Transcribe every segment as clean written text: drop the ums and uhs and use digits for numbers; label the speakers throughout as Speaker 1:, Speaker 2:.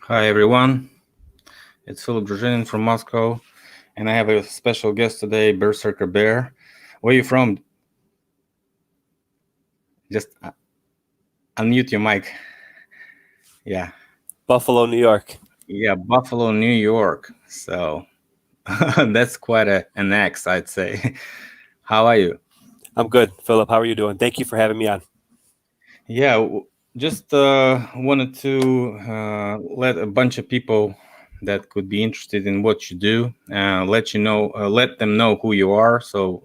Speaker 1: Hi everyone, it's Philipp Druzhinin from Moscow, and I have a special guest today, Berserker Bear. Where are you from? Just unmute your mic. Yeah.
Speaker 2: Buffalo, New York.
Speaker 1: Yeah, Buffalo, New York. So that's quite an X, I'd say. How are you?
Speaker 2: I'm good, Philip. How are you doing? Thank you for having me on.
Speaker 1: Yeah, just wanted to let a bunch of people that could be interested in what you do, let them know who you are. So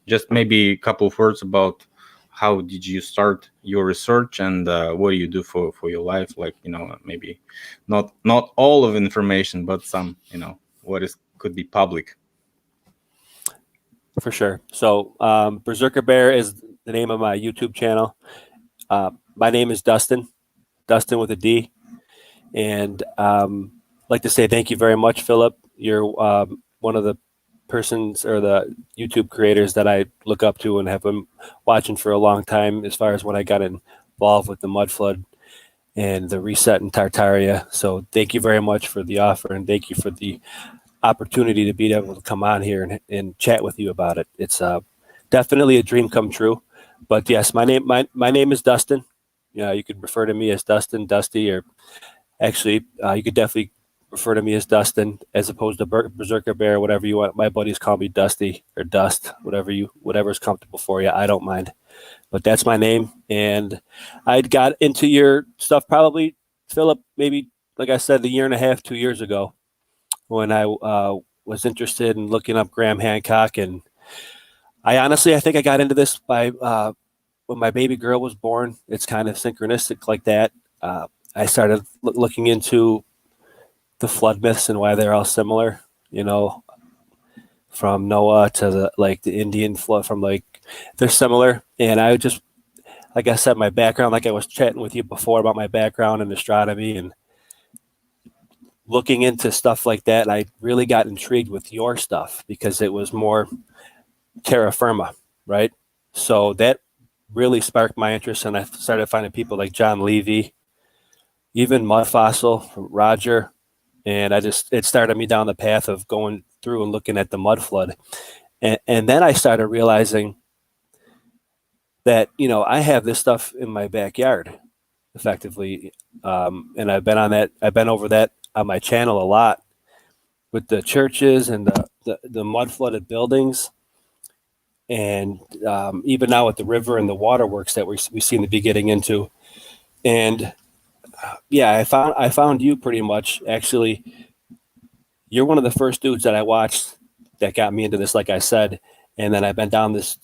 Speaker 1: just maybe a couple of words about how did you start your research and what do you do for your life? Like, maybe not all of information, but some, what is could be public.
Speaker 2: For sure. So Berserker Bear is the name of my YouTube channel. My name is Dustin with a D. And I'd like to say thank you very much, Philip. You're one of the persons or the YouTube creators that I look up to and have been watching for a long time as far as when I got involved with the mud flood and the reset in Tartaria. So thank you very much for the offer, and thank you for the opportunity to be able to come on here and chat with you about it. It's definitely a dream come true. But yes, my name is Dustin. You could refer to me as Dustin, Dusty, or actually you could definitely refer to me as Dustin as opposed to Berserker Bear, whatever you want. My buddies call me Dusty or Dust, whatever's comfortable for you. I don't mind. But that's my name. And I got into your stuff probably, Philip, maybe, like I said, a year and a half, 2 years ago, when I was interested in looking up Graham Hancock. And I think I got into this by when my baby girl was born. It's kind of synchronistic like that. I started looking into the flood myths and why they're all similar, from Noah to the Indian flood, they're similar. And I just, like I said, my background, like I was chatting with you before about my background in astronomy and looking into stuff like that. And I really got intrigued with your stuff because it was more terra firma, right? So that really sparked my interest, and I started finding people like John Levy, even Mud Fossil, Roger, and it started me down the path of going through and looking at the mud flood. And then I started realizing that, I have this stuff in my backyard effectively. And I've been over that on my channel a lot with the churches and the mud flooded buildings. And even now with the river and the waterworks that we seem to be getting into. And I found you pretty much. Actually, you're one of the first dudes that I watched that got me into this, like I said. And then I've been down this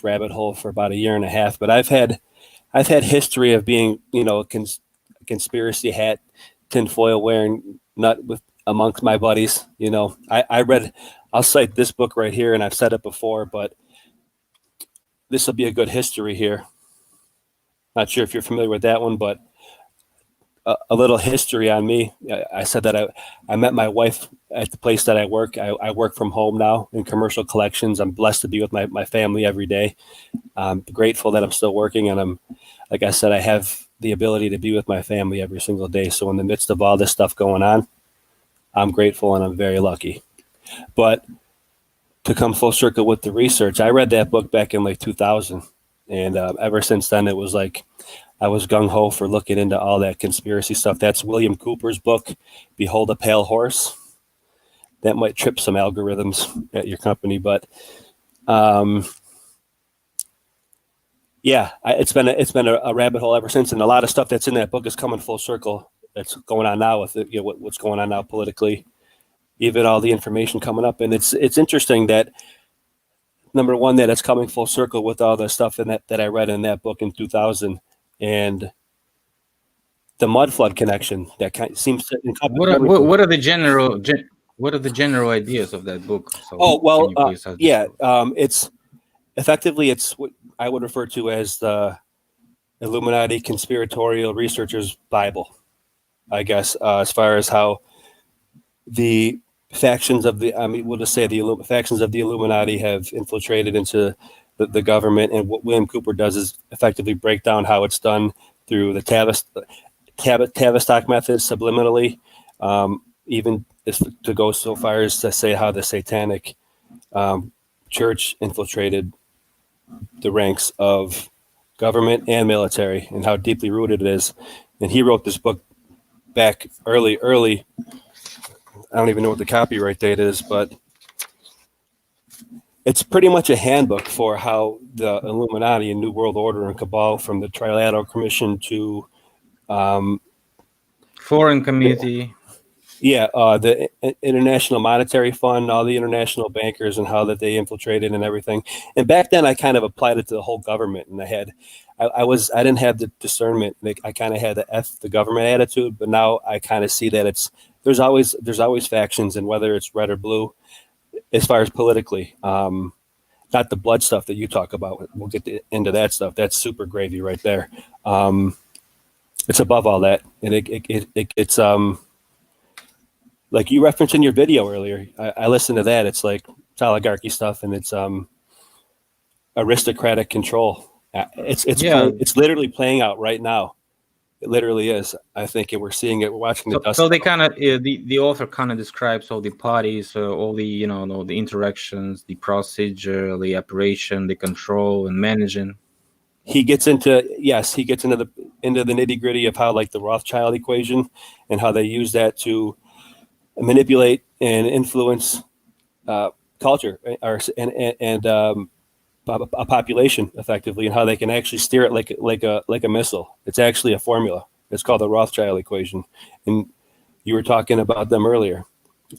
Speaker 2: rabbit hole for about a year and a half. But I've had history of being, a conspiracy hat, tinfoil wearing nut with amongst my buddies. I'll cite this book right here, and I've said it before, but this will be a good history here. Not sure if you're familiar with that one, but a little history on me. I said that I met my wife at the place that I work. I work from home now in commercial collections. I'm blessed to be with my family every day. I'm grateful that I'm still working, and like I said, I have the ability to be with my family every single day. So in the midst of all this stuff going on, I'm grateful and I'm very lucky. But to come full circle with the research, I read that book back in 2000. And ever since then, it was like I was gung-ho for looking into all that conspiracy stuff. That's William Cooper's book, Behold a Pale Horse. That might trip some algorithms at your company, but it's been a rabbit hole ever since. And a lot of stuff that's in that book is coming full circle. That's going on now with it, what's going on now politically, even all the information coming up. And it's interesting that, number one, that it's coming full circle with all the stuff in that I read in that book in 2000. And the mud flood connection that seems to encompass
Speaker 1: what are the general ideas of that book? So
Speaker 2: it's effectively what I would refer to as the Illuminati Conspiratorial Researchers Bible, I guess, as far as how the factions of we'll just say the factions of the Illuminati have infiltrated into the government. And what William Cooper does is effectively break down how it's done through the Tavis. Tavistock method subliminally, even to go so far as to say how the satanic church infiltrated the ranks of government and military and how deeply rooted it is. And he wrote this book back early. I don't even know what the copyright date is, but it's pretty much a handbook for how the Illuminati and New World Order and Cabal, from the Trilateral Commission to
Speaker 1: Foreign Committee.
Speaker 2: The International Monetary Fund, all the international bankers, and how that they infiltrated and everything. And back then, I kind of applied it to the whole government, and I didn't have the discernment. I kind of had the government attitude, but now I kind of see that there's always factions, and whether it's red or blue, as far as politically, not the blood stuff that you talk about. We'll get into that stuff. That's super gravy right there. It's above all that, and it's like you referenced in your video earlier. I listened to that. It's like it's oligarchy stuff, and it's aristocratic control. It's literally playing out right now. It literally is. I think we're seeing it. We're watching the dust.
Speaker 1: So they kind of the author kind of describes all the parties, all the the interactions, the procedure, the operation, the control, and managing.
Speaker 2: He gets into the nitty gritty of how, like, the Rothschild equation and how they use that to manipulate and influence culture and a population effectively, and how they can actually steer it like a missile. It's actually a formula. It's called the Rothschild equation, and you were talking about them earlier,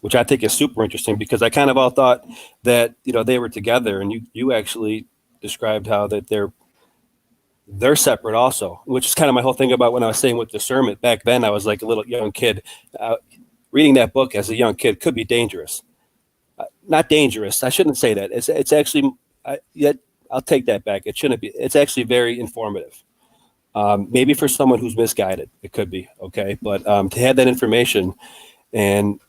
Speaker 2: which I think is super interesting, because I kind of all thought that they were together, and you actually described how that they're separate also, which is kind of my whole thing about when I was saying with discernment. Back then, I was like a little young kid. Reading that book as a young kid could be dangerous. Not dangerous. I shouldn't say that. It's actually, I'll take that back. It shouldn't be. It's actually very informative. Maybe for someone who's misguided, it could be, okay? But to have that information, and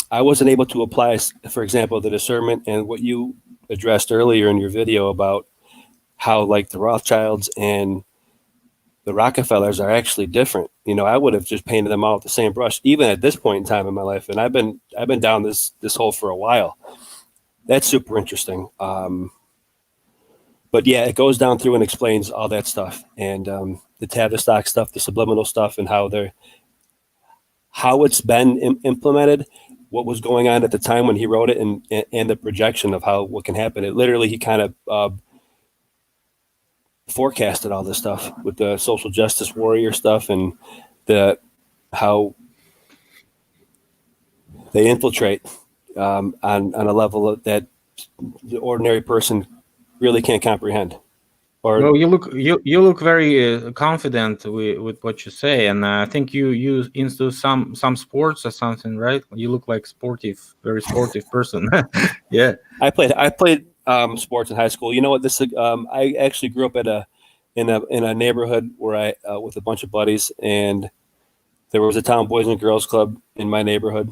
Speaker 2: I wasn't able to apply, for example, the discernment and what you addressed earlier in your video about how, like, the Rothschilds and the Rockefellers are actually different. I would have just painted them all with the same brush, even at this point in time in my life. And I've been down this hole for a while. That's super interesting. But yeah, it goes down through and explains all that stuff, and the Tavistock stuff, the subliminal stuff, and how it's been implemented, what was going on at the time when he wrote it, and the projection of what can happen. It literally, he kind of forecasted all this stuff with the social justice warrior stuff, and how they infiltrate on a level that the ordinary person really can't comprehend.
Speaker 1: Well, you look very confident with what you say, and I think you into some sports or something, right? You look like very sportive person. Yeah,
Speaker 2: I played sports in high school. You know what? I actually grew up in a neighborhood where I with a bunch of buddies, and there was a town boys and girls club in my neighborhood.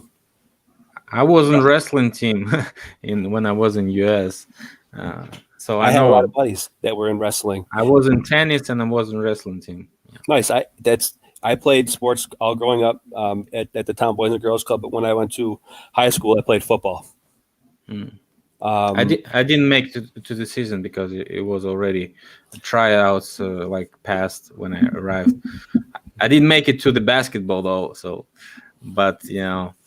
Speaker 1: I was in wrestling team when I was in US. So I
Speaker 2: had
Speaker 1: know
Speaker 2: a lot of buddies that were in wrestling.
Speaker 1: I was in tennis and I was in wrestling team. Yeah.
Speaker 2: Nice. I played sports all growing up at the town boys and girls club, but when I went to high school, I played football.
Speaker 1: I didn't make it to the season because it was already tryouts past when I arrived. I didn't make it to the basketball though, but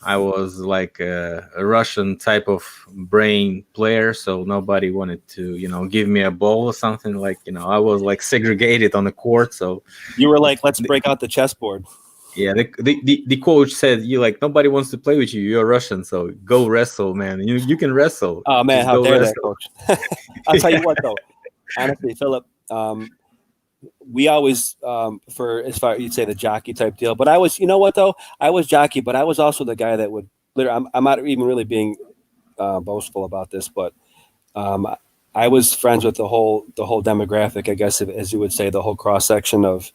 Speaker 1: I was like a Russian type of brain player, so nobody wanted to give me a ball or something. I was like segregated on the court. So
Speaker 2: you were like, let's break out the chessboard.
Speaker 1: Yeah, the coach said, nobody wants to play with you. You're Russian, so go wrestle, man. You can wrestle.
Speaker 2: Oh man, how dare that coach? I'll tell you what though, honestly, Philip, we always for as far you'd say the jockey type deal, but I was, I was jockey, but I was also the guy that would literally, I'm not even really being boastful about this, but I was friends with the whole demographic, I guess, as you would say, the whole cross section of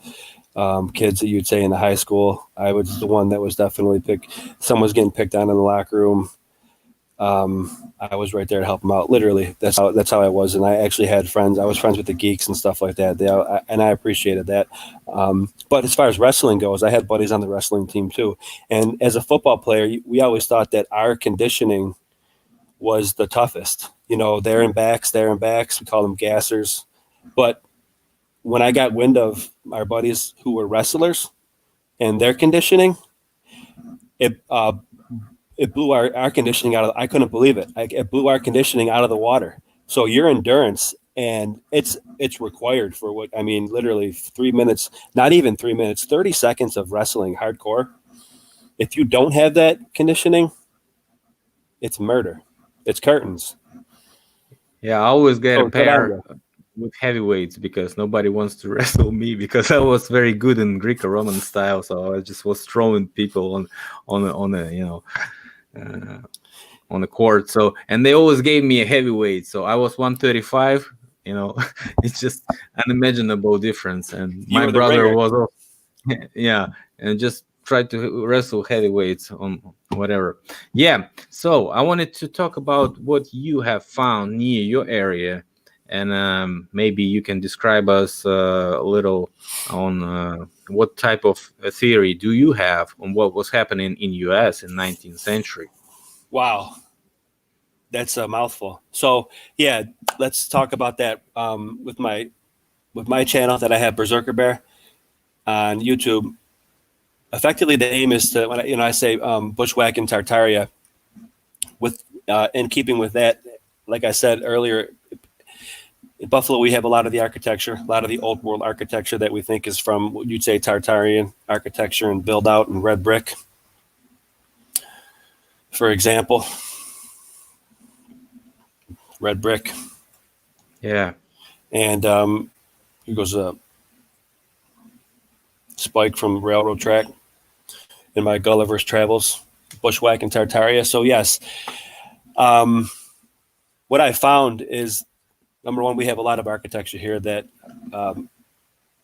Speaker 2: kids that you'd say in the high school. I was the one that was definitely someone was getting picked on in the locker room. I was right there to help them out. Literally, that's how I was. And I actually had friends. I was friends with the geeks and stuff like that. And I appreciated that. But as far as wrestling goes, I had buddies on the wrestling team too. And as a football player, we always thought that our conditioning was the toughest. You know, there and backs. We call them gassers. But when I got wind of our buddies who were wrestlers and their conditioning, it blew our conditioning out of. I couldn't believe it. It blew our conditioning out of the water. So your endurance, and it's required for what I mean. Literally 3 minutes, not even 3 minutes, 30 seconds of wrestling hardcore. If you don't have that conditioning, it's murder. It's curtains.
Speaker 1: Yeah, I always get a pair with heavyweights because nobody wants to wrestle me because I was very good in Greco-Roman style. So I just was throwing people on the court. So, and they always gave me a heavyweight. So I was 135. You know, it's just unimaginable difference. And my brother was, yeah, and just tried to wrestle heavyweights on whatever. Yeah. So I wanted to talk about what you have found near your area. And maybe you can describe us a little on what type of theory do you have on what was happening in U.S. in 19th century?
Speaker 2: Wow, that's a mouthful. So yeah, let's talk about that with my channel that I have, Berserker Bear, on YouTube. Effectively, the aim is to, when I say bushwhacking Tartaria, with in keeping with that, like I said earlier. In Buffalo, we have a lot of the architecture, a lot of the old world architecture that we think is from what you'd say Tartarian architecture and build out and red brick. For example, red brick.
Speaker 1: Yeah.
Speaker 2: And here goes a spike from railroad track in my Gulliver's Travels, bushwhacking Tartaria. So yes, what I found is, number one, we have a lot of architecture here that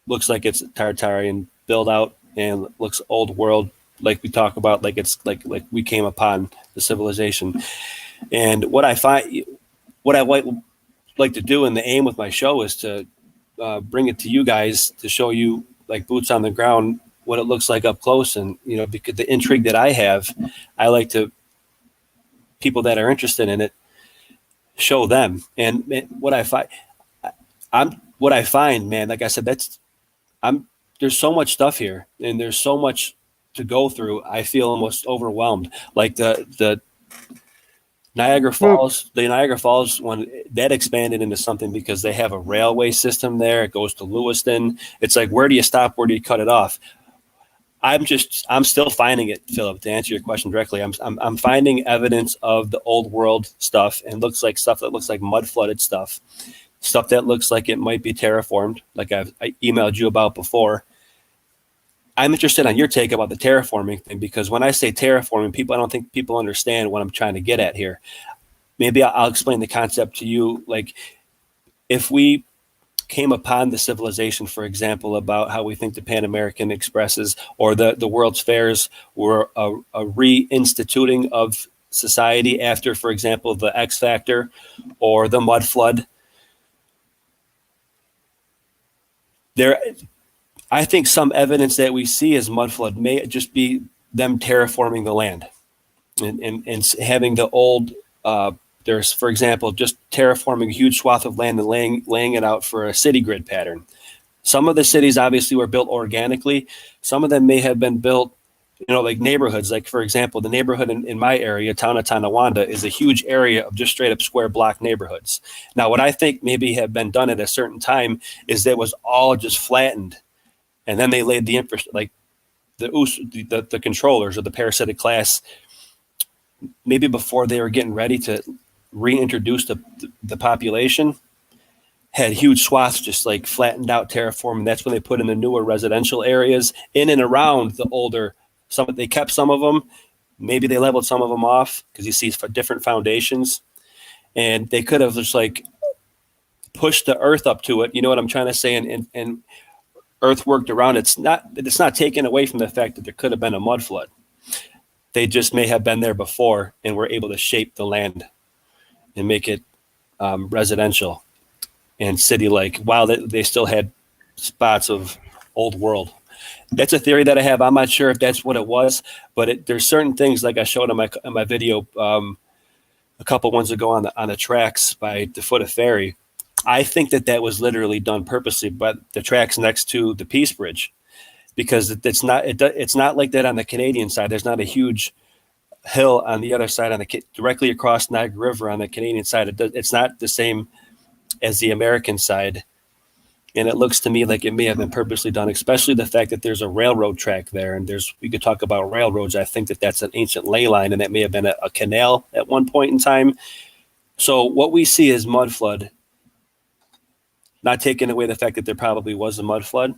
Speaker 2: looks like it's Tartarian build out and looks old world, like we talk about, like it's like we came upon the civilization. And what I like to do, and the aim with my show is to bring it to you guys to show you, like boots on the ground, what it looks like up close. And because the intrigue that I have, I like to people that are interested in it, show them. And what I find, man, like I said, there's so much stuff here and there's so much to go through. I feel almost overwhelmed. Like the Niagara Falls one, that expanded into something because they have a railway system there. It goes to Lewiston. It's like, where do you stop? Where do you cut it off? I'm still finding it, Philip, to answer your question directly. I'm finding evidence of the old world stuff, and looks like stuff that looks like mud flooded stuff that looks like it might be terraformed, like I emailed you about before. I'm interested on your take about the terraforming thing, because when I say terraforming, I don't think people understand what I'm trying to get at here. Maybe I'll explain the concept to you. Like, if we came upon the civilization, for example, about how we think the Pan American Expresses or the World's Fairs were a reinstituting of society after, for example, the X Factor or the mud flood. I think some evidence that we see as mud flood may just be them terraforming the land and having the old. There's, for example, just terraforming a huge swath of land and laying it out for a city grid pattern. Some of the cities obviously were built organically. Some of them may have been built, like neighborhoods. Like, for example, the neighborhood in my area, town of Tonawanda, is a huge area of just straight up square block neighborhoods. Now, what I think maybe have been done at a certain time is that it was all just flattened. And then they laid the infrastructure, like the controllers or the parasitic class, maybe before they were getting ready to reintroduce the population, had huge swaths just like flattened out, terraform. That's when they put in the newer residential areas in and around the older. They kept some of them. Maybe they leveled some of them off because you see different foundations, and they could have just like pushed the earth up to it. You know what I'm trying to say? And earth worked around. It's not taken away from the fact that there could have been a mud flood. They just may have been there before and were able to shape the land and make it residential and city-like, while they still had spots of old world. That's a theory that I have. I'm not sure if that's what it was, but there's certain things, like I showed in my video a couple ones ago on the tracks by the foot of ferry. I think that was literally done purposely, but the tracks next to the Peace Bridge, because it's not like that on the Canadian side. There's not a huge hill on the other side, directly across Niagara River on the Canadian side. It's not the same as the American side, and it looks to me like it may have been purposely done, especially the fact that there's a railroad track there, and we could talk about railroads. I think that's an ancient ley line, and that may have been a canal at one point in time. So what we see is mud flood, not taking away the fact that there probably was a mud flood,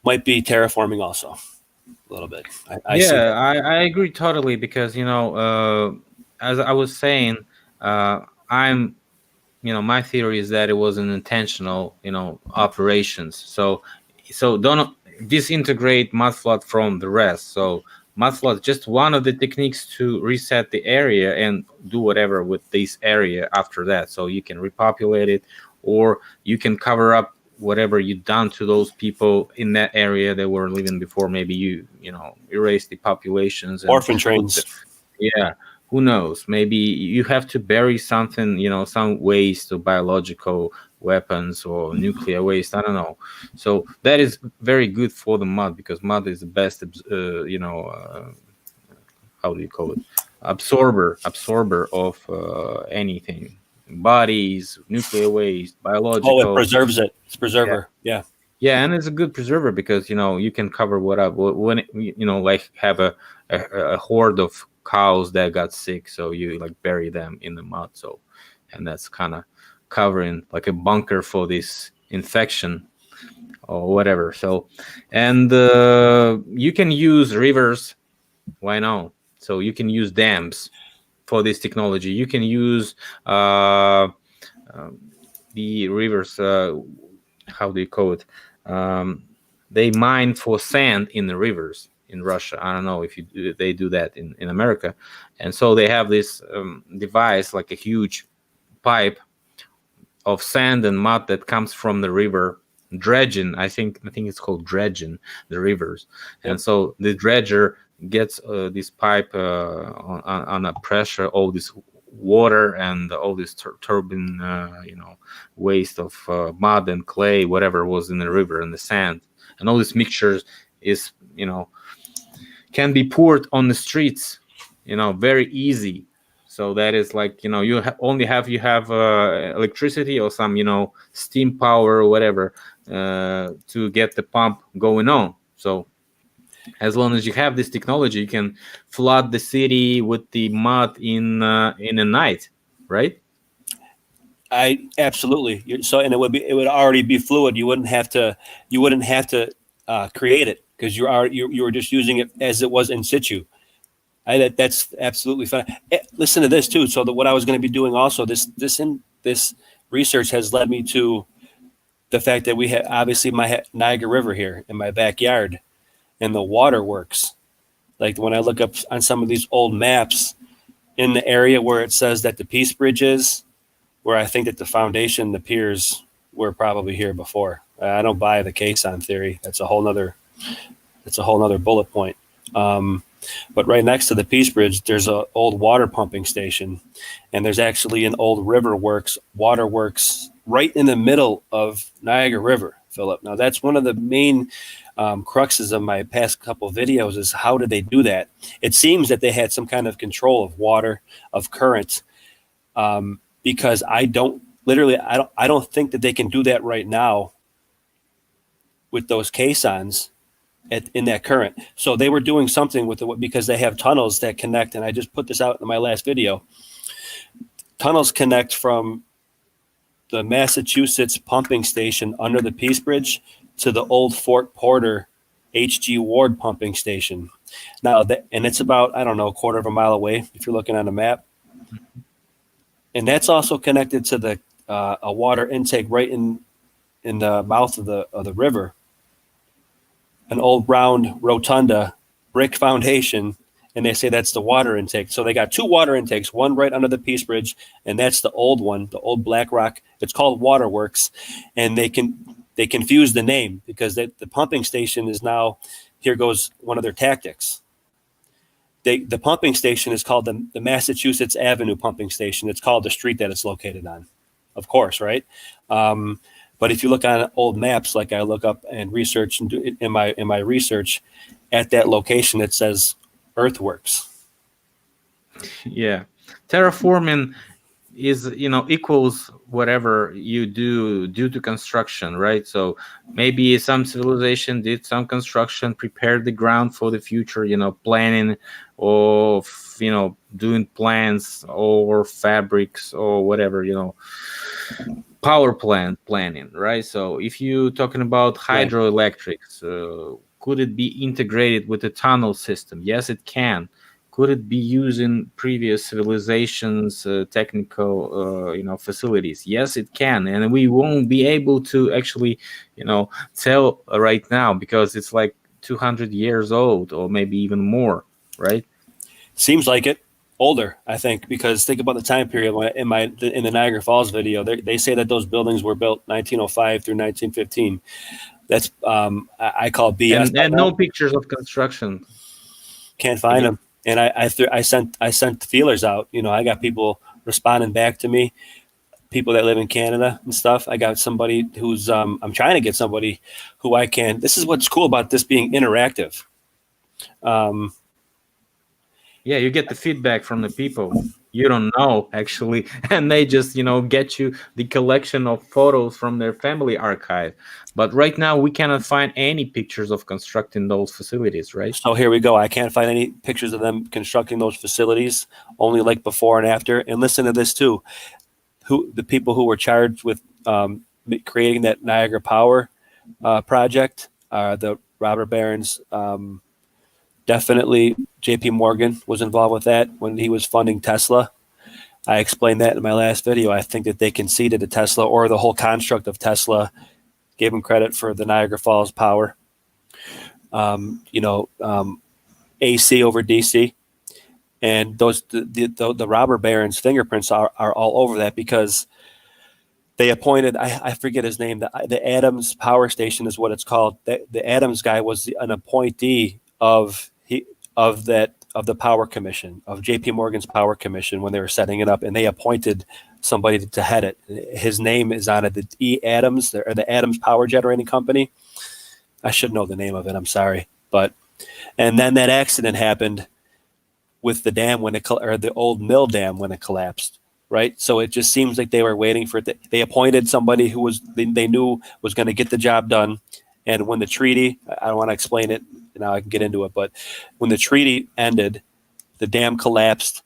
Speaker 2: might be terraforming also a little bit.
Speaker 1: I agree totally, because as I was saying, my theory is that it was an intentional operations. So don't disintegrate mud flood from the rest. So mud flood is just one of the techniques to reset the area and do whatever with this area after that. So you can repopulate it, or you can cover up whatever you've done to those people in that area that were living before. Maybe you erase the populations and
Speaker 2: orphan trains.
Speaker 1: Yeah, who knows? Maybe you have to bury something, some waste of biological weapons or nuclear waste. I don't know. So that is very good for the mud, because mud is the best how do you call it, absorber of anything. Bodies, nuclear waste, biological.
Speaker 2: Oh, it preserves it. It's a preserver. Yeah.
Speaker 1: Yeah, and it's a good preserver, because you can cover what up when like have a horde of cows that got sick, so you like bury them in the mud. So, and that's kind of covering like a bunker for this infection or whatever. So, and you can use rivers. Why not? So you can use dams for this technology. You can use the rivers. How do you call it? They mine for sand in the rivers in Russia. I don't know if they do that in America. And so they have this device, like a huge pipe of sand and mud that comes from the river, dredging. I think it's called dredging the rivers. Yep. And so the dredger gets this pipe on a pressure, all this water and all this turbine, waste of mud and clay, whatever was in the river, and the sand, and all this mixtures is, can be poured on the streets, very easy. So that is like, you have electricity or some, steam power or whatever to get the pump going on. So as long as you have this technology, you can flood the city with the mud in a night, right?
Speaker 2: Absolutely. So, and it would already be fluid. You wouldn't have to create it, because you were just using it as it was in situ. That's absolutely fine. Listen to this too. So what I was going to be doing also, this research has led me to the fact that we have obviously my Niagara River here in my backyard, and the waterworks. Like when I look up on some of these old maps, in the area where it says that the Peace Bridge is, where I think that the foundation, the piers were probably here before. I don't buy the caisson theory. That's a whole nother bullet point. But right next to the Peace Bridge, there's an old water pumping station, and there's actually an old waterworks right in the middle of Niagara River, Philip. Now that's one of the main cruxes of my past couple videos, is how did they do that? It seems that they had some kind of control of water, of current, because I don't think that they can do that right now with those caissons in that current. So they were doing something with it, because they have tunnels that connect, and I just put this out in my last video. Tunnels connect from the Massachusetts pumping station under the Peace Bridge to the old Fort Porter H.G. Ward pumping station. Now, and it's about, I don't know, a quarter of a mile away if you're looking on a map. And that's also connected to a water intake right in the mouth of the river. An old round rotunda, brick foundation, and they say that's the water intake. So they got two water intakes, one right under the Peace Bridge, and that's the old one, the old Black Rock. It's called Waterworks, and they confuse the name because the pumping station is now, here goes one of their tactics. The pumping station is called the Massachusetts Avenue Pumping Station. It's called the street that it's located on, of course, right? But if you look on old maps, like I look up and research and do in my research, at that location it says Earthworks.
Speaker 1: Yeah, terraforming is, equals whatever you do due to construction, right? So maybe some civilization did some construction, prepared the ground for the future, planning, or doing plans or fabrics or whatever, power plant planning, right? So if you're talking about hydroelectrics, could it be integrated with the tunnel system? Yes, it can. Could it be using previous civilizations' technical, facilities? Yes, it can, and we won't be able to actually, tell right now because it's like 200 years old or maybe even more, right?
Speaker 2: Seems like it. Older, I think, because think about the time period in the Niagara Falls video. They say that those buildings were built 1905 through 1915. That's I call BS.
Speaker 1: And no pictures of construction.
Speaker 2: Can't find them. And I sent feelers out. I got people responding back to me, people that live in Canada and stuff. I got somebody who's I'm trying to get somebody who I can. This is what's cool about this being interactive.
Speaker 1: Yeah, you get the feedback from the people you don't know actually, and they just get you the collection of photos from their family archive. But right now we cannot find any pictures of constructing those facilities, right?
Speaker 2: So here we go. I can't find any pictures of them constructing those facilities, only like before and after. And listen to this too. The people who were charged with creating that Niagara Power project are the robber barons. Definitely JP Morgan was involved with that when he was funding Tesla. I explained that in my last video. I think that they conceded to Tesla, or the whole construct of Tesla gave him credit for the Niagara Falls power. AC over DC. And those the robber barons' fingerprints are all over that because they appointed, I forget his name, the Adams Power Station is what it's called. The Adams guy was an appointee of the Power Commission, of JP Morgan's Power Commission when they were setting it up, and they appointed somebody to head it. His name is on it, the E. Adams, or the Adams Power Generating Company. I should know the name of it, I'm sorry. And then that accident happened with the dam or the old mill dam when it collapsed, right? So it just seems like they were waiting for it. They appointed somebody who they knew was going to get the job done. And when the treaty, I don't want to explain it, now I can get into it, but when the treaty ended, the dam collapsed,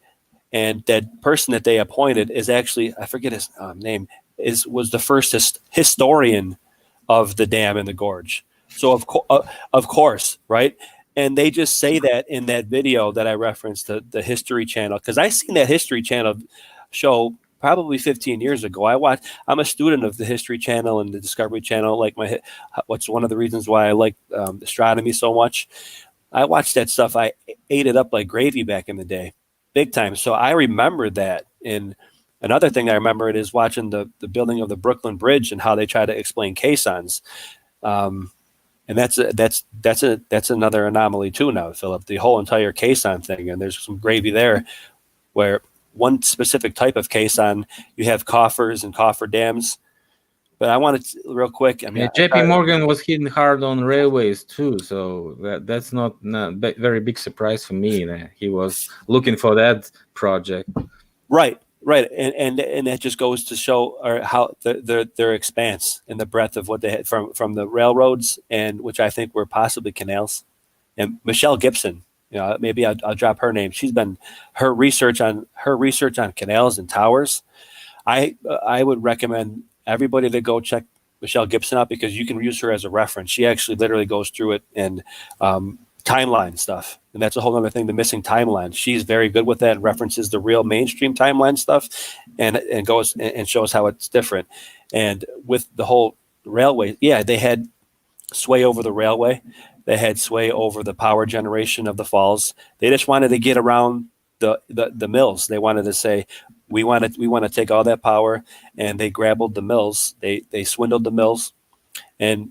Speaker 2: and that person that they appointed is actually, I forget his name, was the first historian of the dam in the gorge. So of course, right? And they just say that in that video that I referenced, the History Channel, because I seen that History Channel show probably 15 years ago. I'm a student of the History Channel and the Discovery Channel. What's one of the reasons why I like astronomy so much. I watched that stuff. I ate it up like gravy back in the day, big time. So I remember that. And another thing I remember it is watching the building of the Brooklyn Bridge and how they try to explain caissons. And that's another anomaly too now, Philip. The whole entire caisson thing, and there's some gravy there, where one specific type of caisson, you have coffers and coffer dams. But I wanted to, real quick. I mean,
Speaker 1: JP Morgan was hitting hard on railways too, so that's not very big surprise for me that he was looking for that project.
Speaker 2: Right, and that just goes to show how their expanse and the breadth of what they had from the railroads, and which I think were possibly canals. And Michelle Gibson, maybe I'll drop her name. She's been her research on canals and towers. I would recommend everybody to go check Michelle Gibson out because you can use her as a reference. She actually literally goes through it and timeline stuff, and that's a whole other thing. The missing timeline. She's very good with that. And references the real mainstream timeline stuff, and goes and shows how it's different. And with the whole railway, yeah, they had sway over the railway. They had sway over the power generation of the falls. They just wanted to get around the mills. They wanted to say, we want to take all that power, and they grabbled the mills. They swindled the mills, and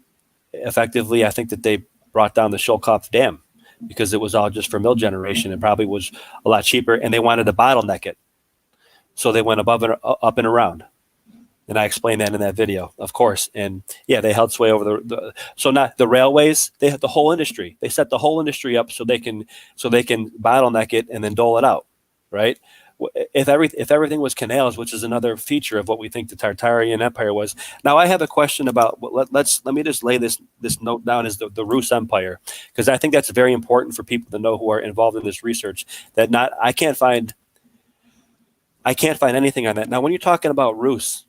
Speaker 2: effectively, I think that they brought down the Shulkopf Dam because it was all just for mill generation. It probably was a lot cheaper, and they wanted to bottleneck it. So they went above and up and around. And I explained that in that video, of course. And yeah, they held sway over so not the railways, they had the whole industry. They set the whole industry up so they can bottleneck it and then dole it out, right? If everything was canals, which is another feature of what we think the Tartarian Empire was. Now I have a question about let me just lay this note down as the Rus Empire, because I think that's very important for people to know who are involved in this research. I can't find anything on that. Now, when you're talking about Rus,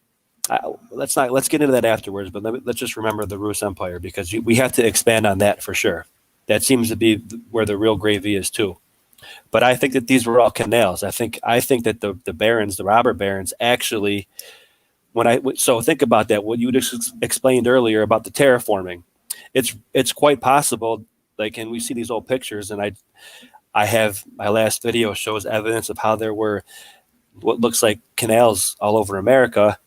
Speaker 2: let's get into that afterwards. But let's just remember the Rus Empire, because we have to expand on that for sure. That seems to be where the real gravy is too. But I think that these were all canals. I think that the barons, the robber barons, actually, so think about that. What you just explained earlier about the terraforming, it's quite possible. Like, and we see these old pictures, and I have my last video shows evidence of how there were what looks like canals all over America.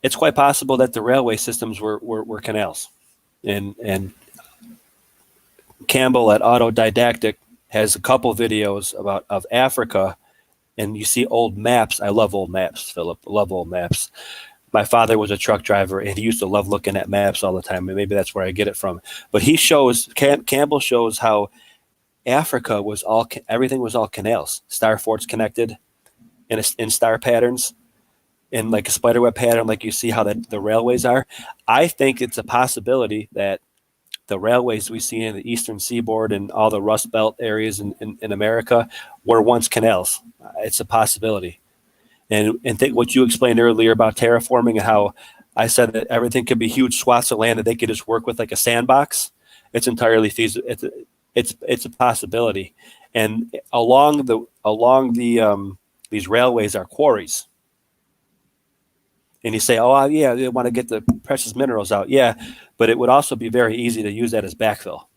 Speaker 2: It's quite possible that the railway systems were canals, and Campbell at Autodidactic has a couple videos of Africa, and you see old maps. I love old maps, Philip. I love old maps. My father was a truck driver, and he used to love looking at maps all the time, and maybe that's where I get it from. But Campbell shows how Africa everything was all canals, star forts connected in star patterns, in like a spiderweb pattern, like you see how the railways are. I think it's a possibility that the railways we see in the eastern seaboard and all the Rust Belt areas in America were once canals. It's a possibility. And think what you explained earlier about terraforming and how I said that everything could be huge swaths of land that they could just work with like a sandbox. It's entirely feasible. It's a possibility. And along these railways are quarries. And you say, oh, yeah, they want to get the precious minerals out. Yeah, but it would also be very easy to use that as backfill.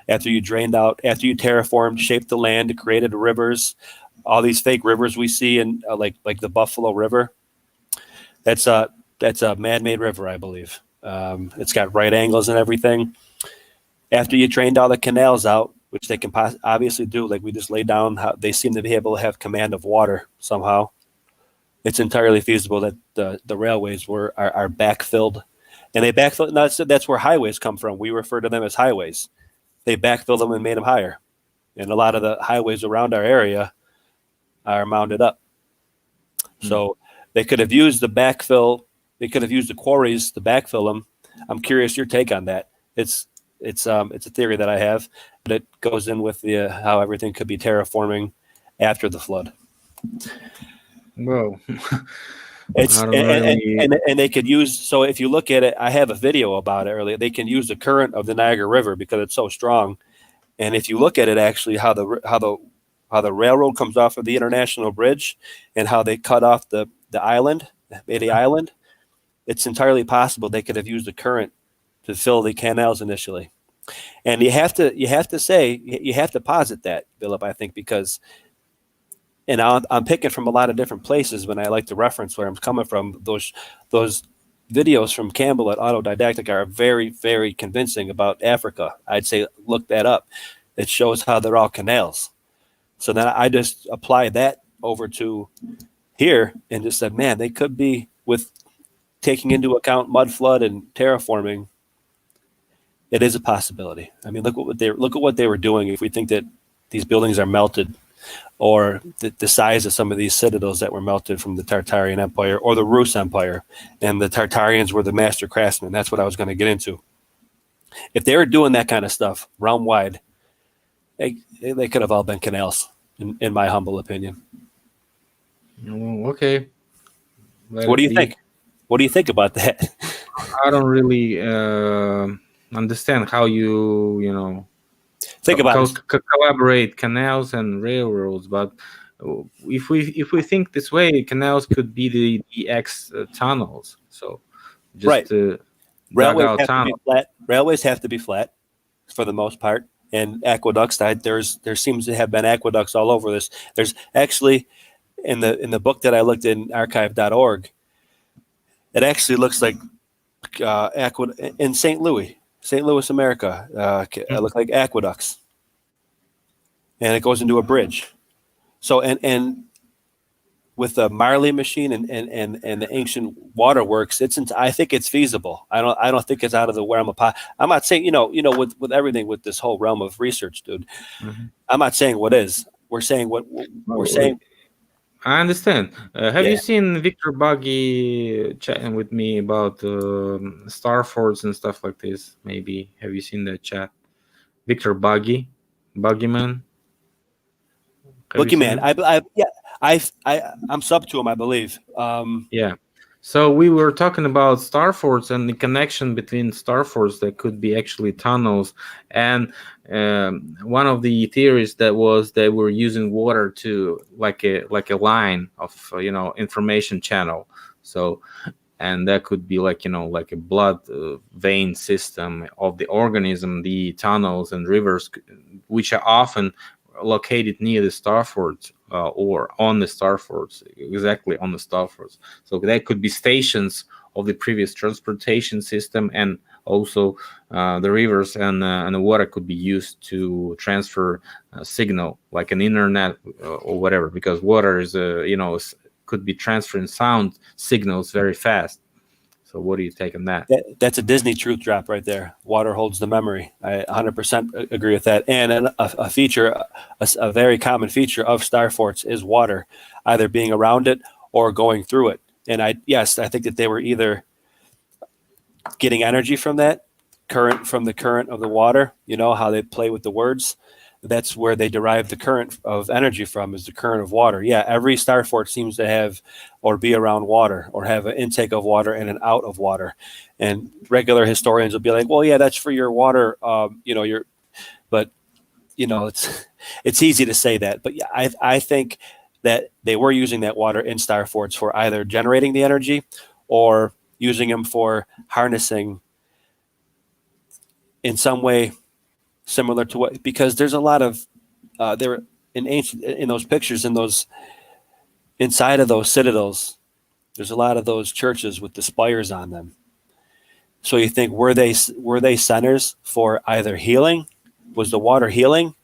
Speaker 2: After you terraformed, shaped the land, created rivers, all these fake rivers we see in like the Buffalo River. That's a man-made river, I believe. It's got right angles and everything. After you drained all the canals out, which they can obviously do, like we just laid down, how they seem to be able to have command of water somehow. It's entirely feasible that the railways are backfilled, and they backfill. That's where highways come from. We refer to them as highways. They backfilled them and made them higher, and a lot of the highways around our area are mounded up. So they could have used the backfill. They could have used the quarries to backfill them. I'm curious your take on that. It's a theory that I have, but it goes in with the how everything could be terraforming after the flood.
Speaker 1: Well,
Speaker 2: and they could use. So if you look at it, I have a video about it earlier. They can use the current of the Niagara River because it's so strong. And if you look at it, actually, how the railroad comes off of the International Bridge and how they cut off the island, the island, it's entirely possible they could have used the current to fill the canals initially. And you have to posit that, Philip, I think, because, and I'm picking from a lot of different places when I like to reference where I'm coming from. Those videos from Campbell at Autodidactic are very, very convincing about Africa. I'd say look that up. It shows how they're all canals. So then I just applied that over to here and just said, man, they could be, with taking into account mud flood and terraforming, it is a possibility. I mean, look at what they were doing. If we think that these buildings are melted, or the size of some of these citadels that were melted from the Tartarian Empire or the Rus Empire, and the Tartarians were the master craftsmen. That's what I was going to get into. If they were doing that kind of stuff realm wide, they could have all been canals, in my humble opinion.
Speaker 1: Okay.
Speaker 2: What do you think? What do you think about that?
Speaker 1: I don't really understand how you
Speaker 2: think about
Speaker 1: collaborate canals and railroads, but if we think this way, canals could be the X tunnels. So just
Speaker 2: right.
Speaker 1: dug
Speaker 2: Railways
Speaker 1: out
Speaker 2: have to be
Speaker 1: tunnels.
Speaker 2: flat. Railways have to be flat for the most part. And aqueducts, there seems to have been aqueducts all over this. There's actually in the book that I looked in archive.org, it actually looks like in St. Louis, America. It looks like aqueducts, and it goes into a bridge. So and with the Marley machine and the ancient waterworks, I think it's feasible. I don't think it's out of the realm of I'm not saying with everything with this whole realm of research, dude.
Speaker 1: Mhm.
Speaker 2: I'm not saying what is. We're saying what we're
Speaker 1: Oh,
Speaker 2: saying.
Speaker 1: I understand. Have you
Speaker 2: Yeah,
Speaker 1: seen Victor Buggy chatting with me about Star Forts and stuff like this? Maybe have you seen that chat? Victor Buggyman. Have you seen
Speaker 2: Boogeyman.
Speaker 1: him?
Speaker 2: Yeah, I'm sub to him, I believe.
Speaker 1: Yeah. So we were talking about star forts and the connection between star forts that could be actually tunnels, and one of the theories that was they were using water to like a line of information channel. So and that could be like a blood vein system of the organism, the tunnels and rivers, which are often located near the star forts or on the star forts, exactly on the star forts. So that could be stations of the previous transportation system, and also the rivers and the water could be used to transfer signal like an internet or whatever, because water is could be transferring sound signals very fast. So what do you take on that?
Speaker 2: that's a Disney truth drop right there. Water holds the memory. I 100% agree with that. And a feature, a very common feature of star forts is water, either being around it or going through it. And I think that they were either getting energy from that current, from the current of the water. You know how they play with the words. That's where they derive the current of energy from, is the current of water. Yeah, every star fort seems to have or be around water or have an intake of water and an out of water. And regular historians will be like, well, yeah, that's for your water, but it's easy to say that. But yeah, I think that they were using that water in star forts for either generating the energy or using them for harnessing in some way similar to what, because there's a lot of there in ancient, in those pictures, in those, inside of those citadels, there's a lot of those churches with the spires on them. So you think, were they centers for either healing? Was the water healing?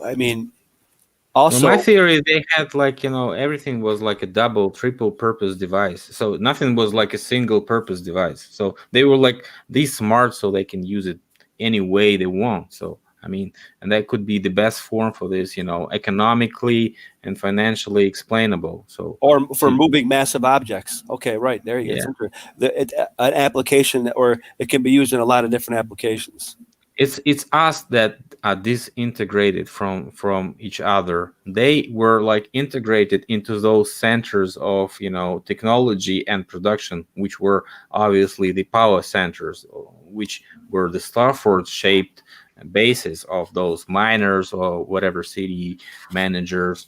Speaker 2: I mean,
Speaker 1: Well, my
Speaker 2: also,
Speaker 1: theory, they had everything was like a double, triple purpose device. So nothing was like a single purpose device. So they were like these smart, so they can use it any way they want. So I mean, and that could be the best form for this, economically and financially explainable. So
Speaker 2: or for
Speaker 1: to
Speaker 2: moving massive objects. Okay, right there you
Speaker 1: yeah,
Speaker 2: go. An application, or it can be used in a lot of different applications.
Speaker 1: it's us that are disintegrated from each other. They were like integrated into those centers of technology and production, which were obviously the power centers, which were the Starford shaped bases of those miners or whatever city managers,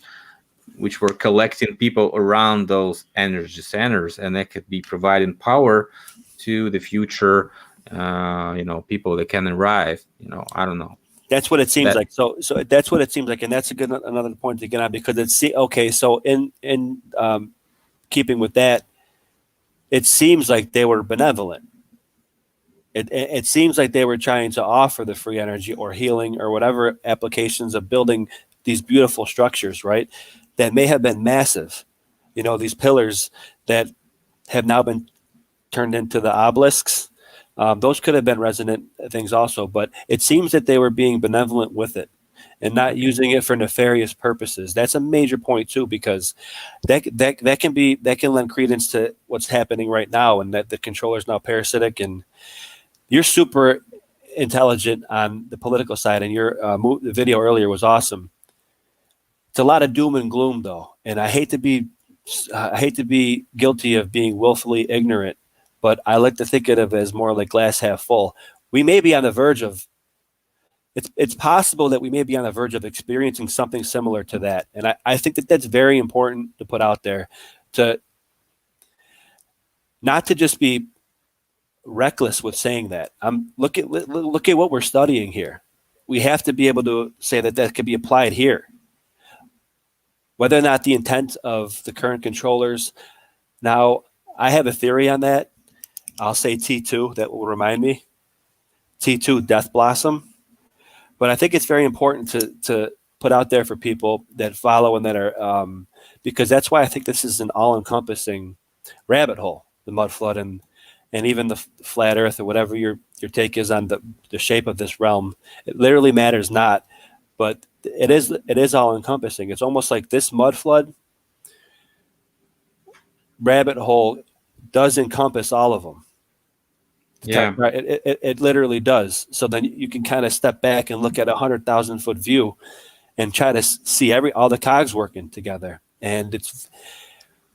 Speaker 1: which were collecting people around those energy centers, and that could be providing power to the future people that can arrive. I don't know
Speaker 2: That's what it seems
Speaker 1: that.
Speaker 2: like. So that's what it seems like, and that's a good another point to get on, because okay. So in keeping with that, it seems like they were benevolent. It seems like they were trying to offer the free energy or healing or whatever applications of building these beautiful structures, right? That may have been massive. These pillars that have now been turned into the obelisks. Those could have been resonant things also, but it seems that they were being benevolent with it and not using it for nefarious purposes. That's a major point too, because that can lend credence to what's happening right now, and that the controller is now parasitic. And you're super intelligent on the political side, and your the video earlier was awesome. It's a lot of doom and gloom though, and I hate to be guilty of being willfully ignorant, but I like to think of it as more like glass half full. We may be on the verge of, it's possible that we may be on the verge of experiencing something similar to that. And I think that that's very important to put out there, to not to just be reckless with saying that. Look at what we're studying here. We have to be able to say that could be applied here. Whether or not the intent of the current controllers. Now, I have a theory on that. I'll say T2, that will remind me. T2, Death Blossom. But I think it's very important to put out there for people that follow and that are, because that's why I think this is an all-encompassing rabbit hole, the mud flood and even the flat earth, or whatever your take is on the shape of this realm. It literally matters not, but it is all-encompassing. It's almost like this mud flood rabbit hole does encompass all of them.
Speaker 1: Yeah,
Speaker 2: it literally does. So then you can kind of step back and look at 100,000-foot view and try to see all the cogs working together. And it's,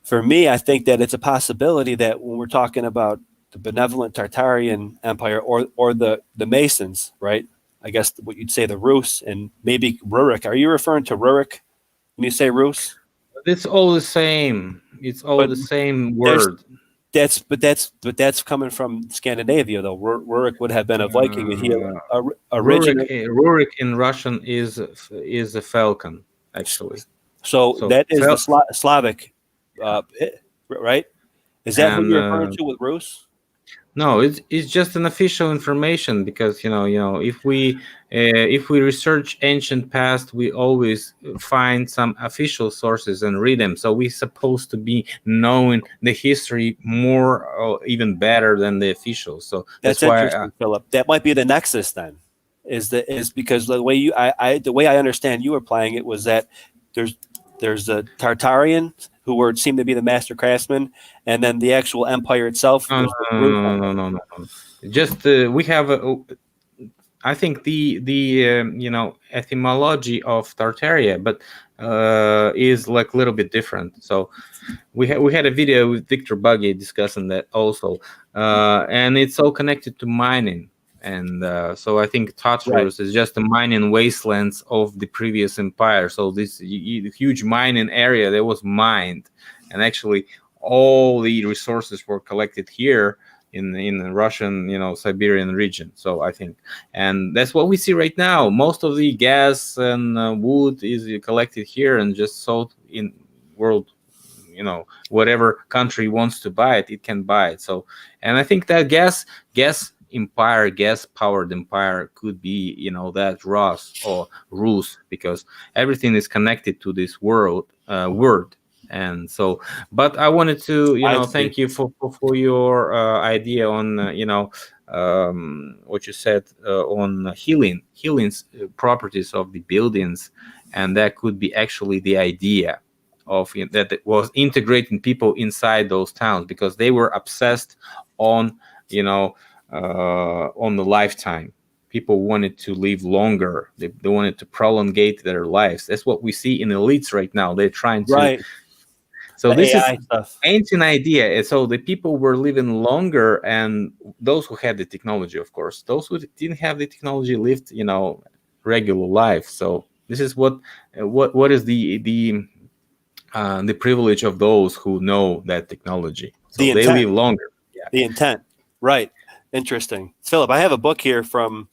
Speaker 2: for me, I think that it's a possibility that when we're talking about the benevolent Tartarian Empire or the Masons, right? I guess what you'd say the Ruse and maybe Rurik. Are you referring to Rurik when you say Ruse?
Speaker 1: it's all the same. It's all the same word.
Speaker 2: That's coming from Scandinavia, though. Rurik would have been a Viking, and he originated.
Speaker 1: Rurik in Russian is a falcon, actually.
Speaker 2: So that is the Slavic, right? Is that who you're referring to with Ruse?
Speaker 1: No, it's just an official information, because if we research ancient past, we always find some official sources and read them. So we're supposed to be knowing the history more or even better than the officials. So that's why,
Speaker 2: interesting, Philip. That might be the nexus then. Is because the way the way I understand you applying it was that there's a Tartarian who seem to be the master craftsmen, and then the actual empire itself.
Speaker 1: No. Just we have I think the etymology of Tartaria, but is like a little bit different. So we had a video with Victor Buggy discussing that also, and it's all connected to mining. And so I think Tartarus is just the mining wastelands of the previous empire. So this huge mining area that was mined, and actually all the resources were collected here in the Russian, Siberian region. So I think, and that's what we see right now. Most of the gas and wood is collected here and just sold in world. Whatever country wants to buy it can buy it. So, and I think that gas powered empire could be that Ruse, because everything is connected to this word. And so, but I wanted to thank you for your idea on what you said on healing properties of the buildings, and that could be actually the idea of that it was integrating people inside those towns, because they were obsessed on on the lifetime. People wanted to live longer. They wanted to prolongate their lives. That's what we see in elites right now. They're trying to.
Speaker 2: Right.
Speaker 1: So this is ancient idea. So the people were living longer, and those who had the technology, of course, those who didn't have the technology lived, regular life. So this is what is the privilege of those who know that technology. So they live longer.
Speaker 2: Yeah. The intent, right? Interesting, Philip. I have a book here from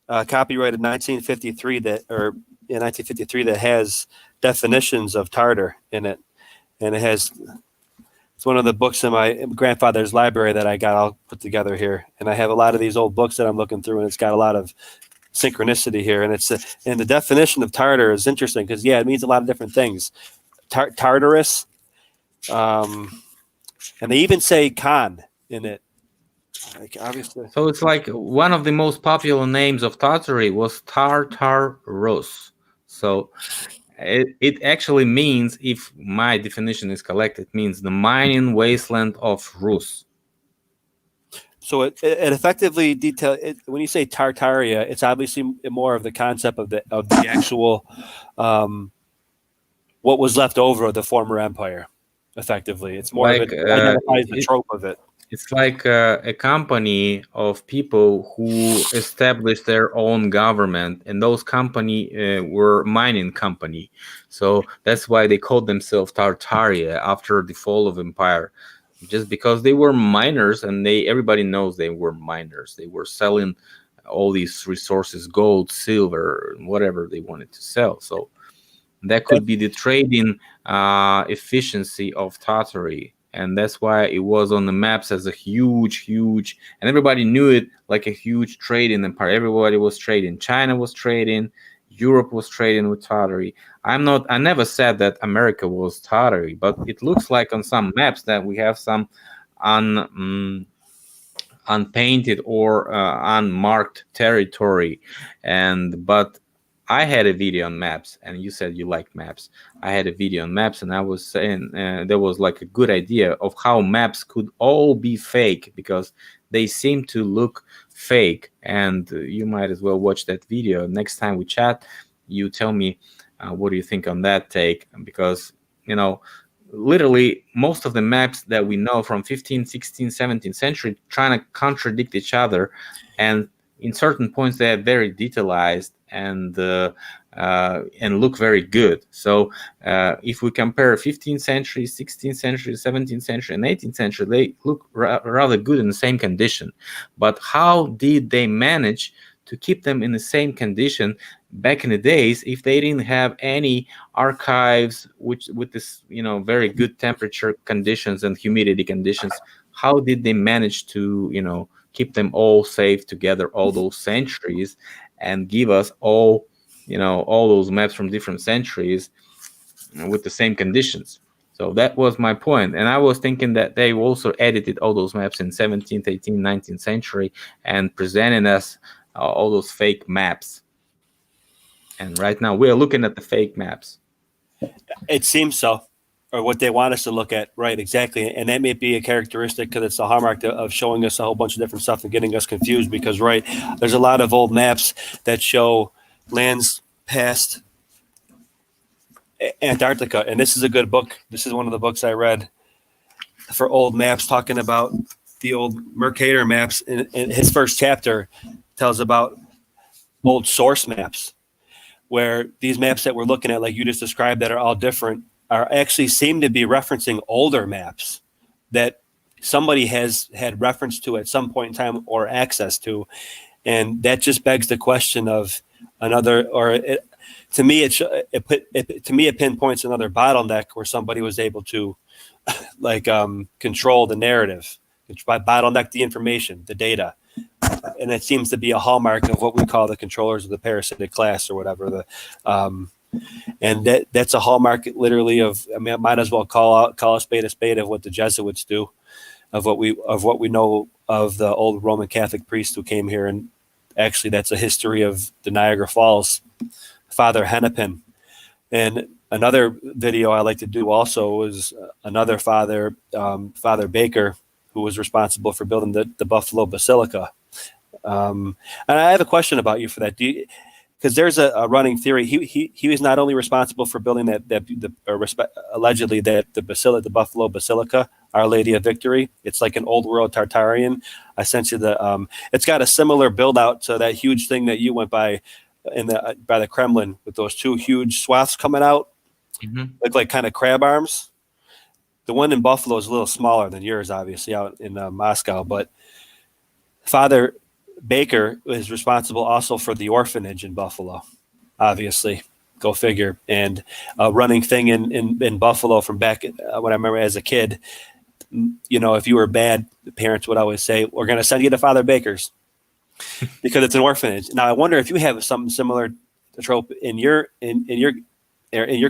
Speaker 2: copyrighted 1953 that has definitions of Tartar in it, and it's one of the books in my grandfather's library that I got all put together here, and I have a lot of these old books that I'm looking through, and it's got a lot of synchronicity here, and and the definition of Tartar is interesting because it means a lot of different things. Tartarus, and they even say Khan in it. Like, obviously.
Speaker 1: So it's like one of the most popular names of Tartary was Tartarus. So it actually means, if my definition is correct, it means the mining wasteland of Rus.
Speaker 2: So it effectively when you say Tartaria, it's obviously more of the concept of the actual what was left over of the former empire. Effectively, it's more like, of it identifies the trope of it.
Speaker 1: It's like a company of people who established their own government, and those company were mining company. So that's why they called themselves Tartaria after the fall of empire. just because they were miners, and everybody knows they were miners. They were selling all these resources, gold, silver, whatever they wanted to sell. So that could be the trading efficiency of Tartary, and that's why it was on the maps as a huge, and everybody knew it like a huge trading empire. Everybody was trading. China was trading. Europe was trading with Tartary. I never said that America was Tartary, but it looks like on some maps that we have some unpainted or unmarked territory, but I had a video on maps, and you said you like maps. I had a video on maps, and I was saying there was like a good idea of how maps could all be fake, because they seem to look fake. And you might as well watch that video. Next time we chat, you tell me what do you think on that take, because literally most of the maps that we know from 15th, 16th, 17th century trying to contradict each other, and in certain points they are very detailized and look very good. So if we compare 15th century, 16th century, 17th century, and 18th century, they look rather good in the same condition. But how did they manage to keep them in the same condition back in the days if they didn't have any archives with this very good temperature conditions and humidity conditions? How did they manage to keep them all safe together all those centuries and give us all those maps from different centuries with the same conditions? So that was my point. And I was thinking that they also edited all those maps in 17th, 18th, 19th century and presented us all those fake maps. And right now we're looking at the fake maps.
Speaker 2: It seems so, or what they want us to look at. Right, exactly. And that may be a characteristic because it's a hallmark of showing us a whole bunch of different stuff and getting us confused, because, right, there's a lot of old maps that show lands past Antarctica. And this is a good book. This is one of the books I read for old maps, talking about the old Mercator maps. And his first chapter tells about old source maps, where these maps that we're looking at, like you just described, that are all different, are actually seem to be referencing older maps that somebody has had reference to at some point in time or access to. And that just begs the question of another, to me, it pinpoints another bottleneck where somebody was able to control the narrative, bottleneck the information, the data. And it seems to be a hallmark of what we call the controllers of the parasitic class or whatever. And that's a hallmark, literally, of. I mean, I might as well call a spade of what the Jesuits do, of what we know of the old Roman Catholic priest who came here. And actually, that's a history of the Niagara Falls, Father Hennepin. And another video I like to do also is another Father Baker, who was responsible for building the Buffalo Basilica. And I have a question about you for that. Because there's a running theory. He was not only responsible for building allegedly the Buffalo Basilica, Our Lady of Victory. It's like an old world Tartarian. I sent you it's got a similar build out to that huge thing that you went by by the Kremlin with those two huge swaths coming out, look like kind of crab arms. The one in Buffalo is a little smaller than yours, obviously, out in Moscow. But Father Baker is responsible also for the orphanage in Buffalo, obviously. Go figure. And a running thing in Buffalo from back when I remember as a kid, if you were bad, the parents would always say, "We're going to send you to Father Baker's," because it's an orphanage. Now, I wonder if you have something similar trope in your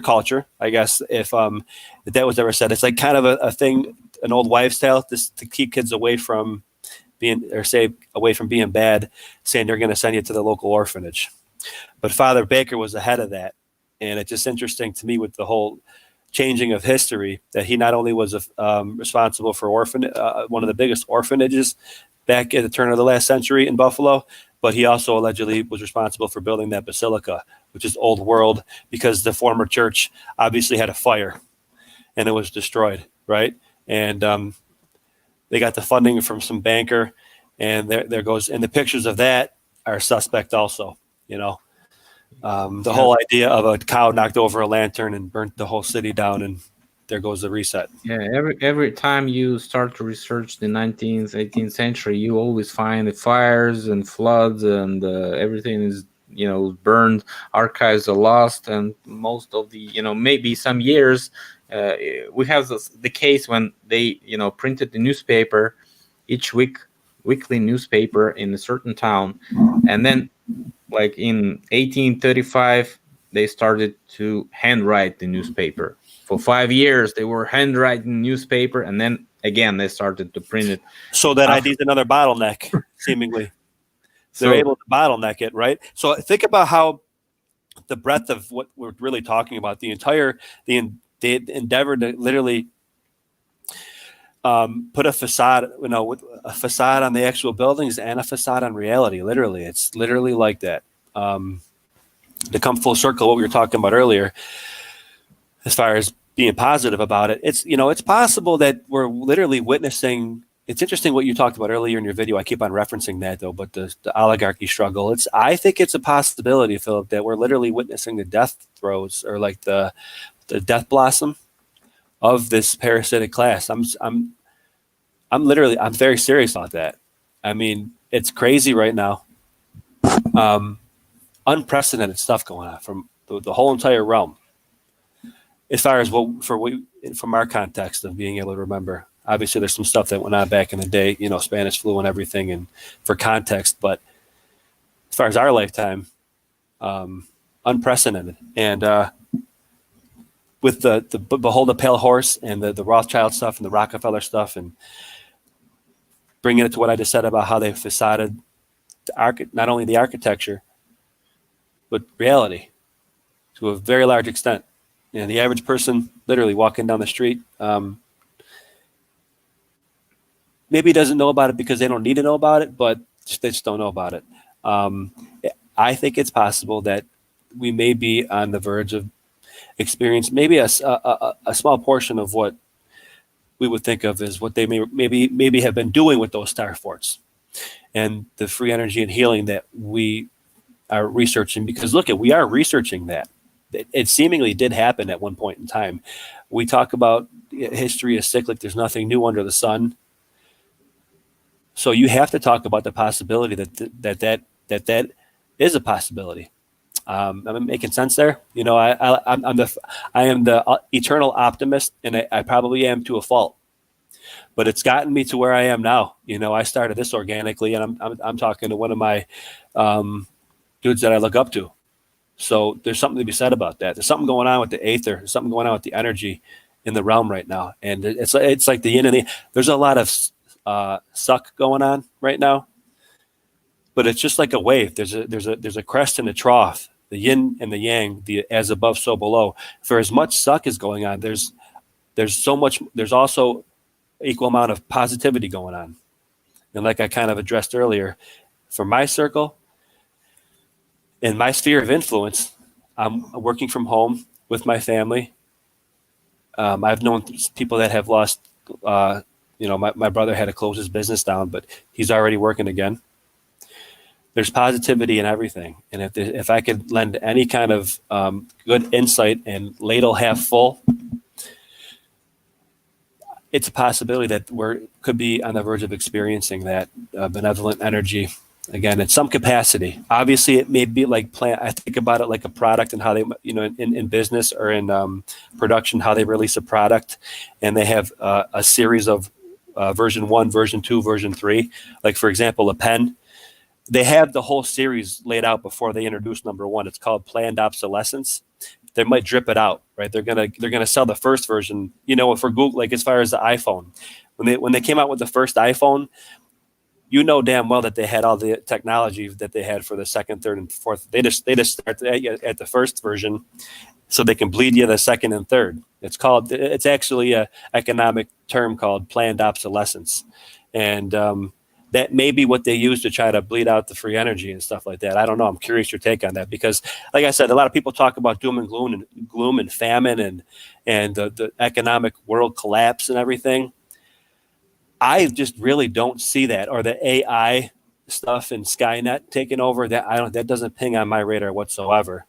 Speaker 2: culture, I guess, if that was ever said. It's like kind of a thing, an old wives' tale, to keep kids away from being bad, saying they're going to send you to the local orphanage. But Father Baker was ahead of that. And it's just interesting to me with the whole changing of history that he not only was responsible for one of the biggest orphanages back at the turn of the last century in Buffalo, but he also allegedly was responsible for building that basilica, which is old world, because the former church obviously had a fire and it was destroyed, right? And they got the funding from some banker, and there goes. And the pictures of that are suspect also, the whole idea of a cow knocked over a lantern and burnt the whole city down. And there goes the reset.
Speaker 1: Yeah, every time you start to research the 19th, 18th century, you always find the fires and floods, and everything is, burned. Archives are lost, and most of the, maybe some years, we have the case when they, printed the newspaper each weekly newspaper in a certain town, and then, like in 1835, they started to handwrite the newspaper. For 5 years, they were handwriting newspaper, and then again they started to print it.
Speaker 2: So that ID's another bottleneck, seemingly. They're able to bottleneck it, right? So think about how the breadth of what we're really talking about, the endeavor to literally put a facade, with a facade on the actual buildings and a facade on reality. Literally, it's literally like that. To come full circle, what we were talking about earlier, as far as being positive about it, it's possible that we're literally witnessing. It's interesting what you talked about earlier in your video. I keep on referencing that though, but the oligarchy struggle. I think it's a possibility, Philip, that we're literally witnessing the death throes, or like the death blossom of this parasitic class. I'm very serious about that. I mean, it's crazy right now. Unprecedented stuff going on from the whole entire realm. As far as from our context of being able to remember, obviously there's some stuff that went on back in the day, Spanish flu and everything, and for context. But as far as our lifetime, unprecedented. And with the Behold the Pale Horse and the Rothschild stuff and the Rockefeller stuff, and bringing it to what I just said about how they facaded not only the architecture, but reality to a very large extent. And the average person literally walking down the street maybe doesn't know about it because they don't need to know about it, but they just don't know about it. I think it's possible that we may be on the verge of experience maybe a small portion of what we would think of as what they maybe have been doing with those star forts and the free energy and healing that we are researching. Because we are researching that. It seemingly did happen at one point in time. We talk about history is cyclic. There's nothing new under the sun. So you have to talk about the possibility that is a possibility. I'm making sense there. I am the eternal optimist, and I probably am to a fault. But it's gotten me to where I am now. I started this organically, and I'm talking to one of my dudes that I look up to. So there's something to be said about that. There's something going on with the aether. There's something going on with the energy in the realm right now, and it's like the yin and the. There's a lot of suck going on right now, but it's just like a wave. There's a crest and a trough, the yin and the yang, the as above so below. For as much suck is going on, there's so much. There's also equal amount of positivity going on, and like I kind of addressed earlier, for my circle. In my sphere of influence, I'm working from home with my family. I've known people that have lost, my brother had to close his business down, but he's already working again. There's positivity in everything. And if I could lend any kind of good insight and ladle half full, it's a possibility that we could be on the verge of experiencing that benevolent energy. Again, in some capacity. Obviously, it may be like I think about it like a product, and how they, in business or in production, how they release a product, and they have a series of version 1, version 2, version 3. Like for example, a pen, they have the whole series laid out before they introduce number 1. It's called planned obsolescence. They might drip it out, right? They're gonna sell the first version. For Google, like as far as the iPhone, when they came out with the first iPhone. Damn well that they had all the technology that they had for the second, third, and fourth. They just start at the first version, so they can bleed you the second and third. It's actually a economic term called planned obsolescence, and that may be what they use to try to bleed out the free energy and stuff like that. I don't know. I'm curious your take on that, because, like I said, a lot of people talk about doom and gloom and famine and the economic world collapse and everything. I just really don't see that, or the AI stuff and Skynet taking over. That doesn't ping on my radar whatsoever.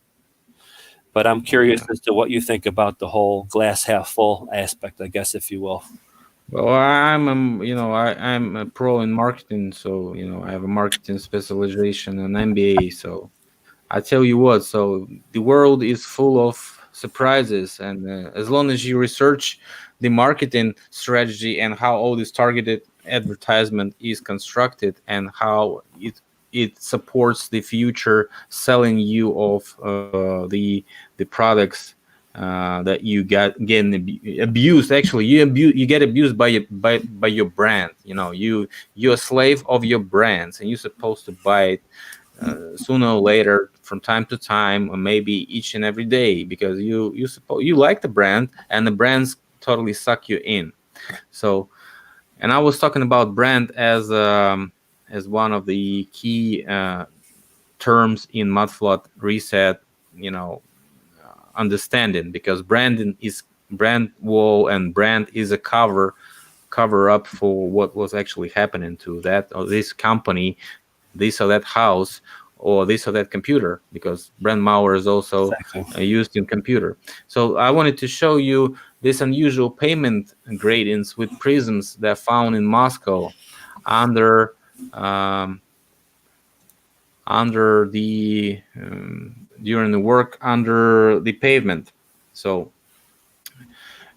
Speaker 2: But I'm curious
Speaker 1: Yeah.
Speaker 2: as to what you think about the whole glass half full aspect, I guess, if you will.
Speaker 1: Well, I'm a pro in marketing, so I have a marketing specialization and MBA. So I tell you what, so the world is full of surprises, and as long as you research the marketing strategy and how all this targeted advertisement is constructed and how it supports the future selling you of the products that you got getting abused. Actually, you get abused by your brand. You're a slave of your brands, and you're supposed to buy it sooner or later, from time to time, or maybe each and every day, because you like the brand, and the brands totally suck you in. So, and I was talking about brand as one of the key terms in Mudflood Reset, you know, understanding, because branding is brand wall, and brand is a cover up for what was actually happening to that or this company, this or that house, or this or that computer, because brand malware is also
Speaker 2: Exactly.
Speaker 1: used in computer. So I wanted to show you this unusual payment gradients with prisms that are found in Moscow under um, the during the work under the pavement. So,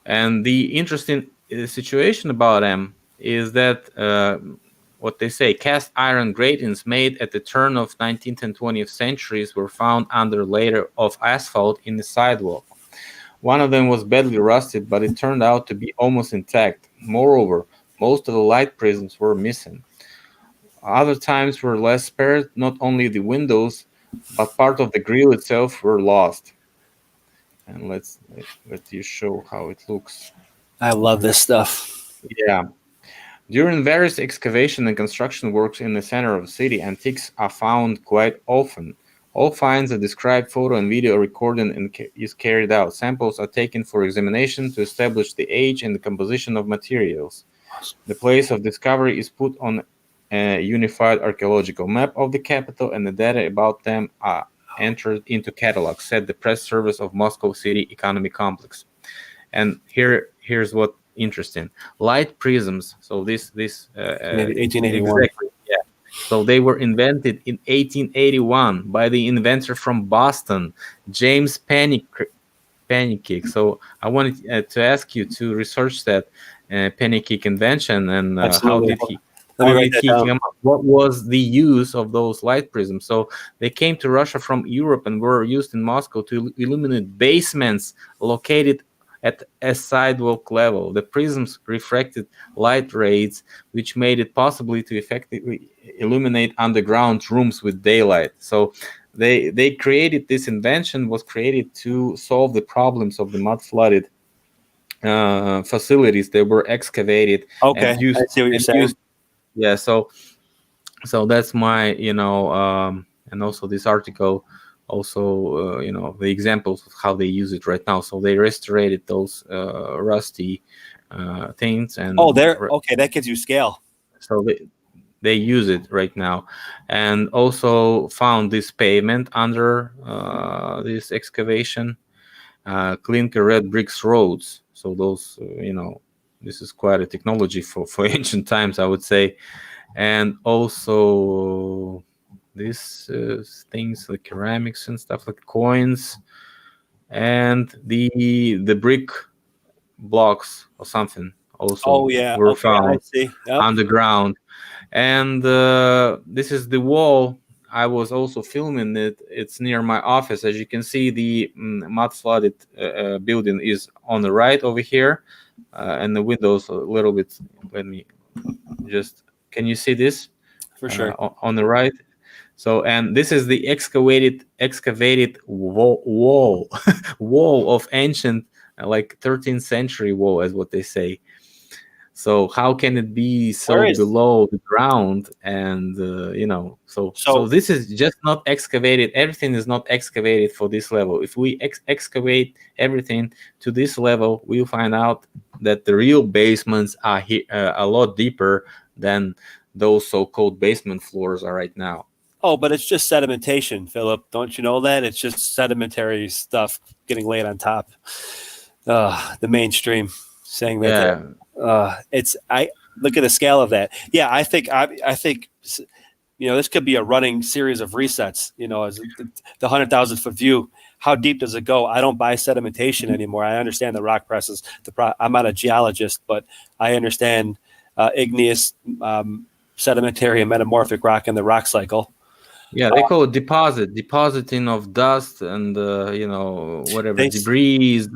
Speaker 1: and the interesting situation about them is that what they say, cast iron gratings made at the turn of 19th and 20th centuries were found under a layer of asphalt in the sidewalk. One of them was badly rusted, but it turned out to be almost intact. Moreover, most of the light prisms were missing. Other times were less spared. Not only the windows, but part of the grill itself were lost. And let you show how it looks.
Speaker 2: I love this stuff.
Speaker 1: Yeah. During various excavation and construction works in the center of the city, antiques are found quite often. All finds are described, photo and video recording and is carried out. Samples are taken for examination to establish the age and the composition of materials. The place of discovery is put on a unified archaeological map of the capital, and the data about them are entered into catalogs, said the press service of Moscow City Economic Complex. And here's what interesting: light prisms. So this
Speaker 2: 1881.
Speaker 1: exactly, yeah. So they were invented in 1881 by the inventor from Boston, James Pennykick. So I wanted to ask you to research that Pennykick invention, and
Speaker 2: Absolutely. Let me
Speaker 1: how
Speaker 2: write
Speaker 1: did
Speaker 2: that
Speaker 1: he
Speaker 2: down.
Speaker 1: come up? What was the use of those light prisms? So they came to Russia from Europe and were used in Moscow to illuminate basements located at a sidewalk level. The prisms refracted light rays, which made it possible to effectively illuminate underground rooms with daylight. So they created this invention, was created to solve the problems of the mud flooded facilities that were excavated
Speaker 2: Okay,
Speaker 1: and used
Speaker 2: I see what you're saying.
Speaker 1: yeah. So that's my and also this article also the examples of how they use it right now. So they restored those rusty things, and
Speaker 2: Oh, there. Okay, that gives you scale.
Speaker 1: so they use it right now, and also found this pavement under this excavation, clinker red bricks roads. So those this is quite a technology for ancient times, I would say. And also these things like ceramics and stuff, like coins, and the brick blocks or something also
Speaker 2: Oh yeah.
Speaker 1: were
Speaker 2: Okay, I
Speaker 1: found
Speaker 2: see. Yep.
Speaker 1: underground. And this is the wall. I was also filming it. It's near my office. As you can see, the mud flooded building is on the right over here, and the windows a little bit. Let me just. Can you see this
Speaker 2: For sure.
Speaker 1: on the right? So, and this is the excavated wall wall of ancient, like 13th century wall, as what they say. So how can it be so
Speaker 2: Where is
Speaker 1: below the ground? And so
Speaker 2: so?
Speaker 1: this is just not excavated. Everything is not excavated for this level. If we excavate everything to this level, we'll find out that the real basements are a lot deeper than those so-called basement floors are right now.
Speaker 2: Oh, but it's just sedimentation, Philip. Don't you know that? It's just sedimentary stuff getting laid on top. The mainstream saying that.
Speaker 1: Yeah,
Speaker 2: It's I look at the scale of that. Yeah, I think this could be a running series of resets. As the 100,000 foot view. How deep does it go? I don't buy sedimentation anymore. I understand the rock presses. I'm not a geologist, but I understand igneous, sedimentary, and metamorphic rock in the rock cycle.
Speaker 1: yeah, they call it depositing of dust and whatever
Speaker 2: They,
Speaker 1: debris,
Speaker 2: you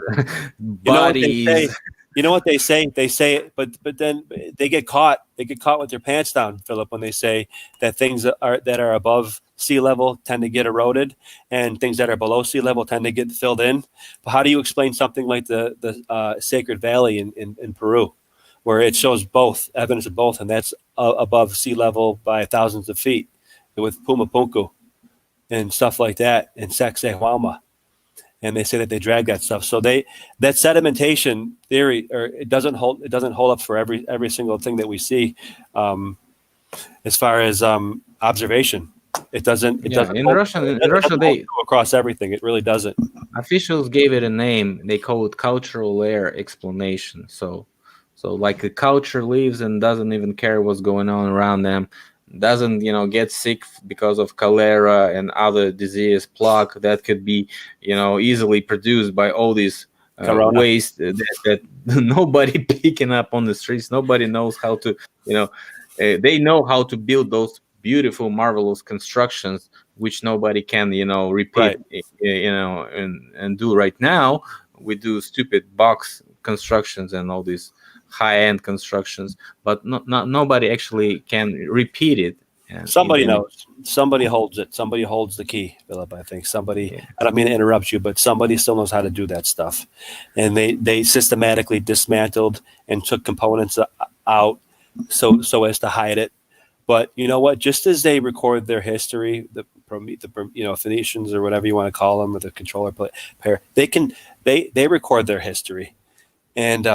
Speaker 2: know what they
Speaker 1: bodies.
Speaker 2: say. You know what they say. They say, but then they get caught. They get caught with their pants down, Philip, when they say that things that are above sea level tend to get eroded, and things that are below sea level tend to get filled in. But how do you explain something like the Sacred Valley in Peru, where it shows both evidence of both, and that's above sea level by thousands of feet, with Pumapunku and stuff like that, and Sacsayhuama, and they say that they drag that stuff. So that sedimentation theory, or it doesn't hold up for every single thing that we see, as far as observation. It doesn't. It
Speaker 1: Yeah,
Speaker 2: doesn't
Speaker 1: in
Speaker 2: hold,
Speaker 1: Russia,
Speaker 2: it
Speaker 1: in Russia,
Speaker 2: doesn't hold
Speaker 1: they
Speaker 2: true across everything. It really doesn't.
Speaker 1: officials gave it a name. They call it cultural layer explanation. So like the culture lives and doesn't even care what's going on around them, doesn't get sick because of cholera and other disease, plaque that could be easily produced by all these
Speaker 2: Corona.
Speaker 1: waste that nobody picking up on the streets. Nobody knows how to they know how to build those beautiful, marvelous constructions, which nobody can repeat,
Speaker 2: Right.
Speaker 1: and do right now. We do stupid box constructions and all these high-end constructions, but nobody actually can repeat it. And
Speaker 2: Somebody knows. Somebody holds it. Somebody holds the key, Philip. I think somebody.
Speaker 1: yeah.
Speaker 2: I don't mean to interrupt you, but somebody still knows how to do that stuff, and they systematically dismantled and took components out so as to hide it. But you know what? Just as they record their history, the Phoenicians or whatever you want to call them, or the controller pair, they record their history, and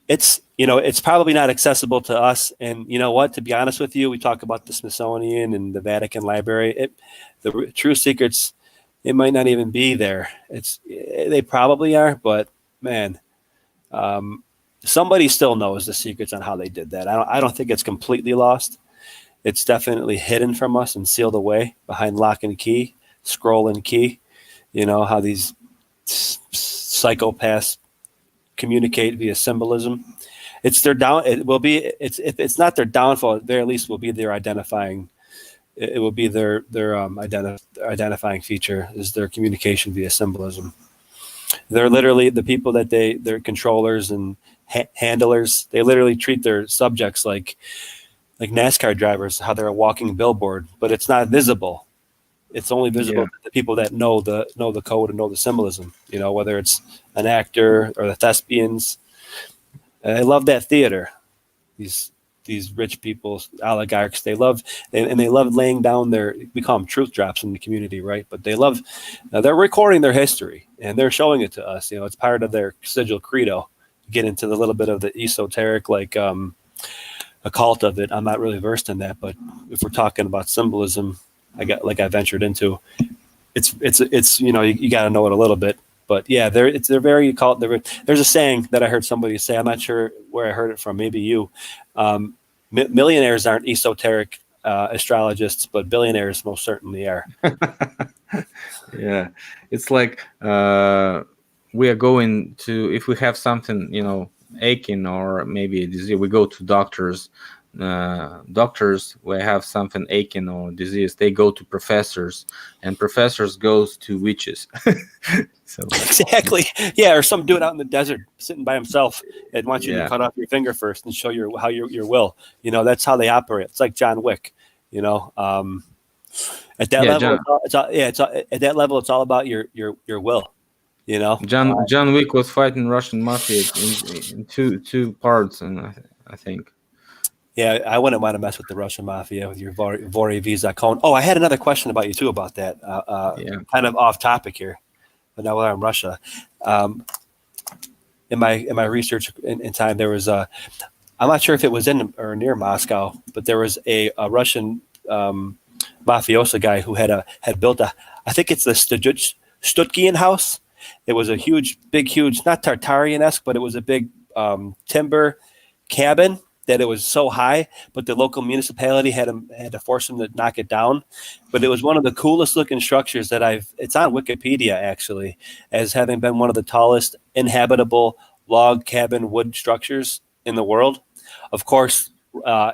Speaker 2: it's probably not accessible to us. And you know what? To be honest with you, we talk about the Smithsonian and the Vatican Library. The true secrets, it might not even be there. They probably are, but man. Somebody still knows the secrets on how they did that. I don't think it's completely lost. It's definitely hidden from us and sealed away behind lock and key, scroll and key. You know how these psychopaths communicate via symbolism. It's their down. It will be. If it's not their downfall, there at least will be their identifying. It will be their identifying feature is their communication via symbolism. They're literally the people that they're controllers and handlers. They literally treat their subjects like NASCAR drivers, how they're a walking billboard, but it's not visible. It's only visible to the people that know the code and know the symbolism. Whether it's an actor or the thespians. I love that theater. These rich people, oligarchs, they love laying down we call them truth drops in the community, right? But they're recording their history and they're showing it to us. It's part of their sigil credo. Get into the little bit of the esoteric, occult of it. I'm not really versed in that, but if we're talking about symbolism, I ventured into, it's you got to know it a little bit. But yeah, they're very occult. There's a saying that I heard somebody say. I'm not sure where I heard it from. Maybe you. Millionaires aren't esoteric astrologists, but billionaires most certainly are.
Speaker 1: Yeah, it's like we are going to, if we have something aching or maybe a disease, we go to doctors. Doctors, we have something aching or disease, they go to professors, and professors goes to witches. So
Speaker 2: Exactly. Yeah, or some dude out in the desert sitting by himself and wants you to
Speaker 1: yeah,
Speaker 2: cut off your finger first and show how your will. That's how they operate. It's like John Wick. At that level, at that level, it's all about your will.
Speaker 1: John Wick was fighting Russian mafia in two parts, and I think.
Speaker 2: Yeah, I wouldn't want to mess with the Russian mafia with your Vori Visa cone. Oh, I had another question about you too about that. Kind of off topic here, but now we're in Russia. In my research in time, there was I'm not sure if it was in or near Moscow, but there was a Russian mafioso guy who had built a, I think it's the Stutkian house. It was a huge, not Tartarian-esque, but it was a big timber cabin that it was so high, but the local municipality had to force him to knock it down. But it was one of the coolest looking structures that it's on Wikipedia actually, as having been one of the tallest inhabitable log cabin wood structures in the world. Of course,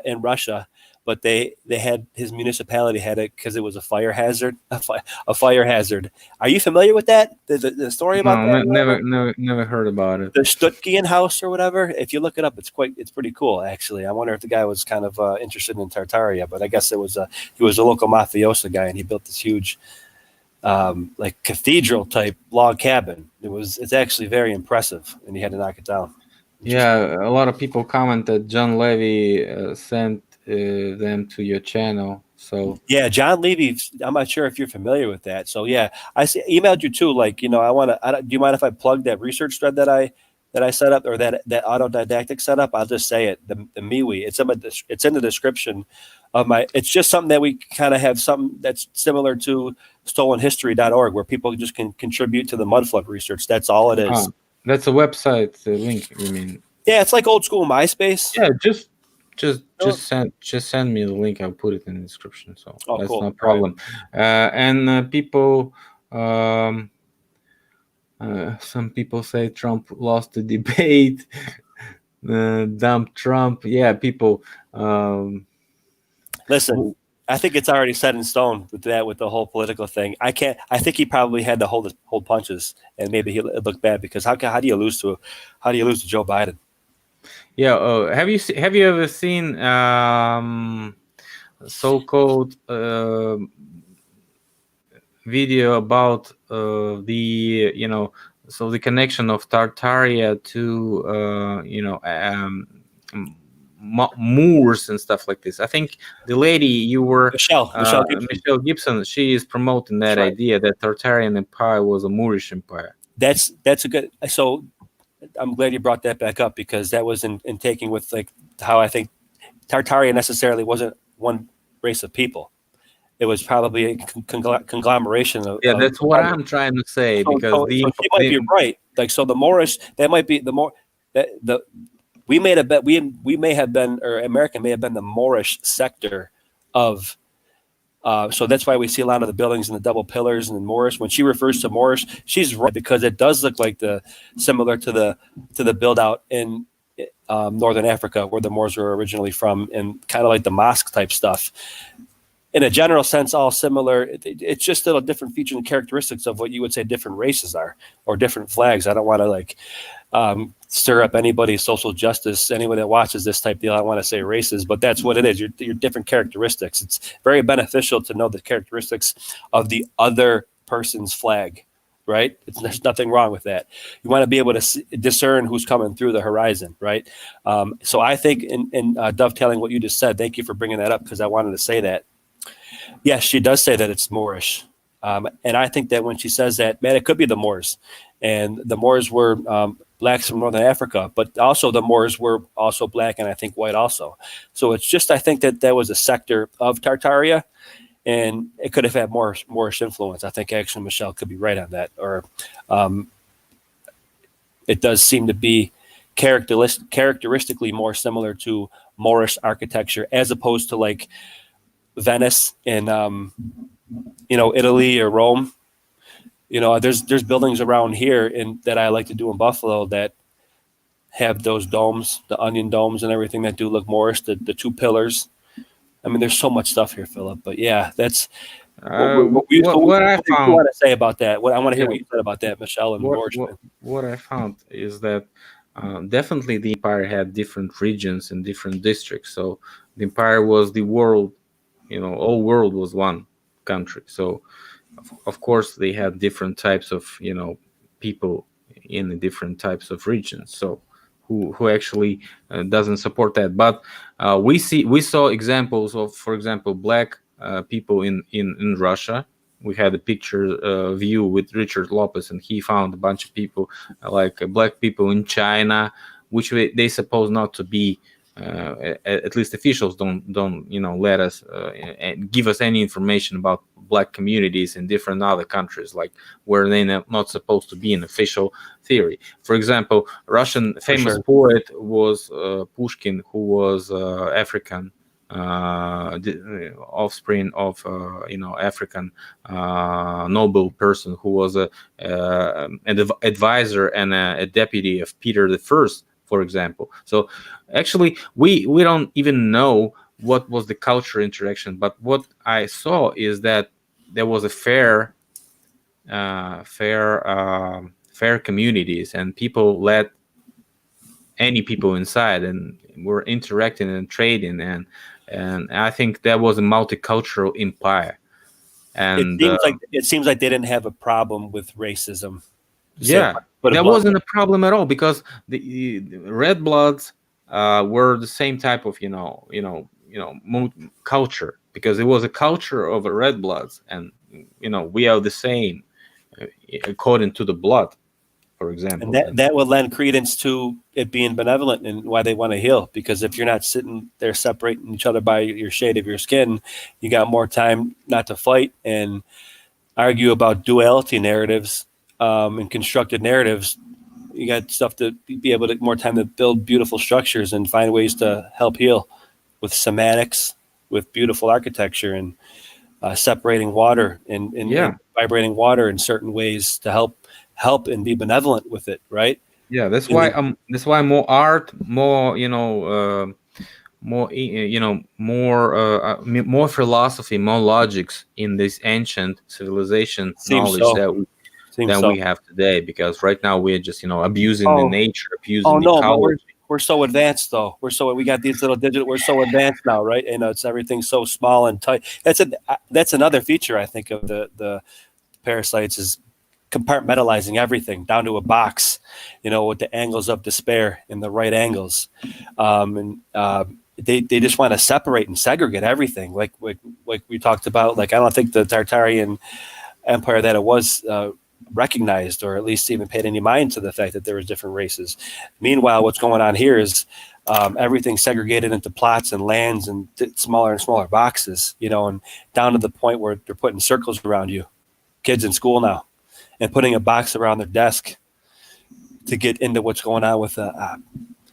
Speaker 2: in Russia, but they had, his municipality had it because it was a fire hazard. A fire hazard. Are you familiar with that? The story about
Speaker 1: No,
Speaker 2: that?
Speaker 1: never heard about it.
Speaker 2: The Stutkian house or whatever. If you look it up, it's pretty cool actually. I wonder if the guy was kind of interested in Tartaria, but I guess he was a local mafioso guy, and he built this huge like cathedral type log cabin. It's actually very impressive, and he had to knock it down.
Speaker 1: Yeah, a lot of people comment that John Levy sent them to your channel. So
Speaker 2: yeah, John Levy. I'm not sure if you're familiar with that. So yeah, emailed you too. Like, you know, do you mind if I plug that research thread that I set up, or that autodidactic setup? I'll just say it. The MeWe. It's in the description of my. It's just something that we kind of have something that's similar to stolenhistory.org, where people just can contribute to the mudflood research. That's all it is.
Speaker 1: That's a website link, you mean?
Speaker 2: Yeah, it's like old school MySpace.
Speaker 1: Yeah, just send me the link. I'll put it in the description. So that's
Speaker 2: cool.
Speaker 1: no problem. Right. And people, some people say Trump lost the debate. Dump Trump. Yeah, people.
Speaker 2: Listen, I think it's already set in stone with the whole political thing. I think he probably had to hold punches, and maybe he looked bad, because how do you lose to Joe Biden?
Speaker 1: Yeah. Have you ever seen so-called video about the connection of Tartaria to Moors and stuff like this? I think the lady you were
Speaker 2: Michelle
Speaker 1: Gibson, she is promoting that idea that Tartarian Empire was a Moorish empire.
Speaker 2: That's a good. So I'm glad you brought that back up, because that was in taking with like how I think Tartaria necessarily wasn't one race of people. It was probably a conglomeration of.
Speaker 1: Yeah, that's what I'm trying to say, because
Speaker 2: you might be right. Like, so the Moorish, that might be we may have been, or America may have been the Moorish sector of. So that's why we see a lot of the buildings and the double pillars and the Moorish. When she refers to Moorish, she's right, because it does look like similar to the build out in northern Africa, where the Moors were originally from, and kind of like the mosque type stuff. In a general sense, all similar. It's just little different features and characteristics of what you would say different races are, or different flags. I don't want to stir up anybody's social justice. Anyone that watches this type deal, I want to say races, but that's what it is. Your different characteristics. It's very beneficial to know the characteristics of the other person's flag, right? There's nothing wrong with that. You want to be able to discern who's coming through the horizon, right? So I think, in dovetailing what you just said, thank you for bringing that up, because I wanted to say that. Yes, she does say that it's Moorish. And I think that when she says that, man, it could be the Moors. And the Moors were blacks from northern Africa, but also the Moors were also black, and I think white also. So it's just, I think that was a sector of Tartaria, and it could have had Moorish influence. I think actually Michelle could be right on that. Or it does seem to be characteristically more similar to Moorish architecture, as opposed to like Venice and Italy or Rome. There's buildings around here that I like to do in Buffalo that have those domes, the onion domes and everything, that do look Moorish, the two pillars. I mean, there's so much stuff here, Philip. But yeah, that's what I found. What want to say about that? I want to hear what you said about that, Michelle and Moorish.
Speaker 1: What I found is that definitely the empire had different regions and different districts. So the empire was the world. All world was one country. So of course they had different types of people in the different types of regions. So who actually doesn't support that? But we saw examples of, for example, black people in Russia. We had a picture view with Richard Lopez, and he found a bunch of people like black people in China, which they suppose not to be at least officials don't let us give us any information about black communities in different other countries, like where they're not supposed to be an official theory. For example, Russian famous poet was Pushkin, who was African, offspring of African noble person, who was an advisor and a deputy of Peter the First, for example. So actually we don't even know what was the cultural interaction, but what I saw is that there was a fair communities, and people let any people inside and were interacting and trading, and I think that was a multicultural empire. And
Speaker 2: it seems like they didn't have a problem with racism.
Speaker 1: But that wasn't a problem at all, because the red bloods were the same type of culture, because it was a culture of red bloods, and we are the same according to the blood, for example.
Speaker 2: And that would lend credence to it being benevolent and why they want to heal, because if you're not sitting there separating each other by your shade of your skin, you got more time not to fight and argue about duality narratives and constructed narratives. You got stuff to be able to more time to build beautiful structures and find ways to help heal with semantics, with beautiful architecture, and separating water and vibrating water in certain ways to help and be benevolent with it, right?
Speaker 1: Yeah, that's why more art, more more philosophy, more logics in this ancient civilization knowledge than we have today, because right now we're just abusing the nature, abusing the ecology.
Speaker 2: We're so advanced though. We got these little digital. We're so advanced now, right? And it's everything so small and tight. That's another feature I think of the parasites, is compartmentalizing everything down to a box, with the angles of despair and the right angles, they just want to separate and segregate everything, like we talked about. Like, I don't think the Tartarian Empire that it was recognized, or at least even paid any mind to the fact that there was different races. Meanwhile, what's going on here is everything segregated into plots and lands and smaller and smaller boxes, and down to the point where they're putting circles around you. Kids in school now, and putting a box around their desk to get into what's going on with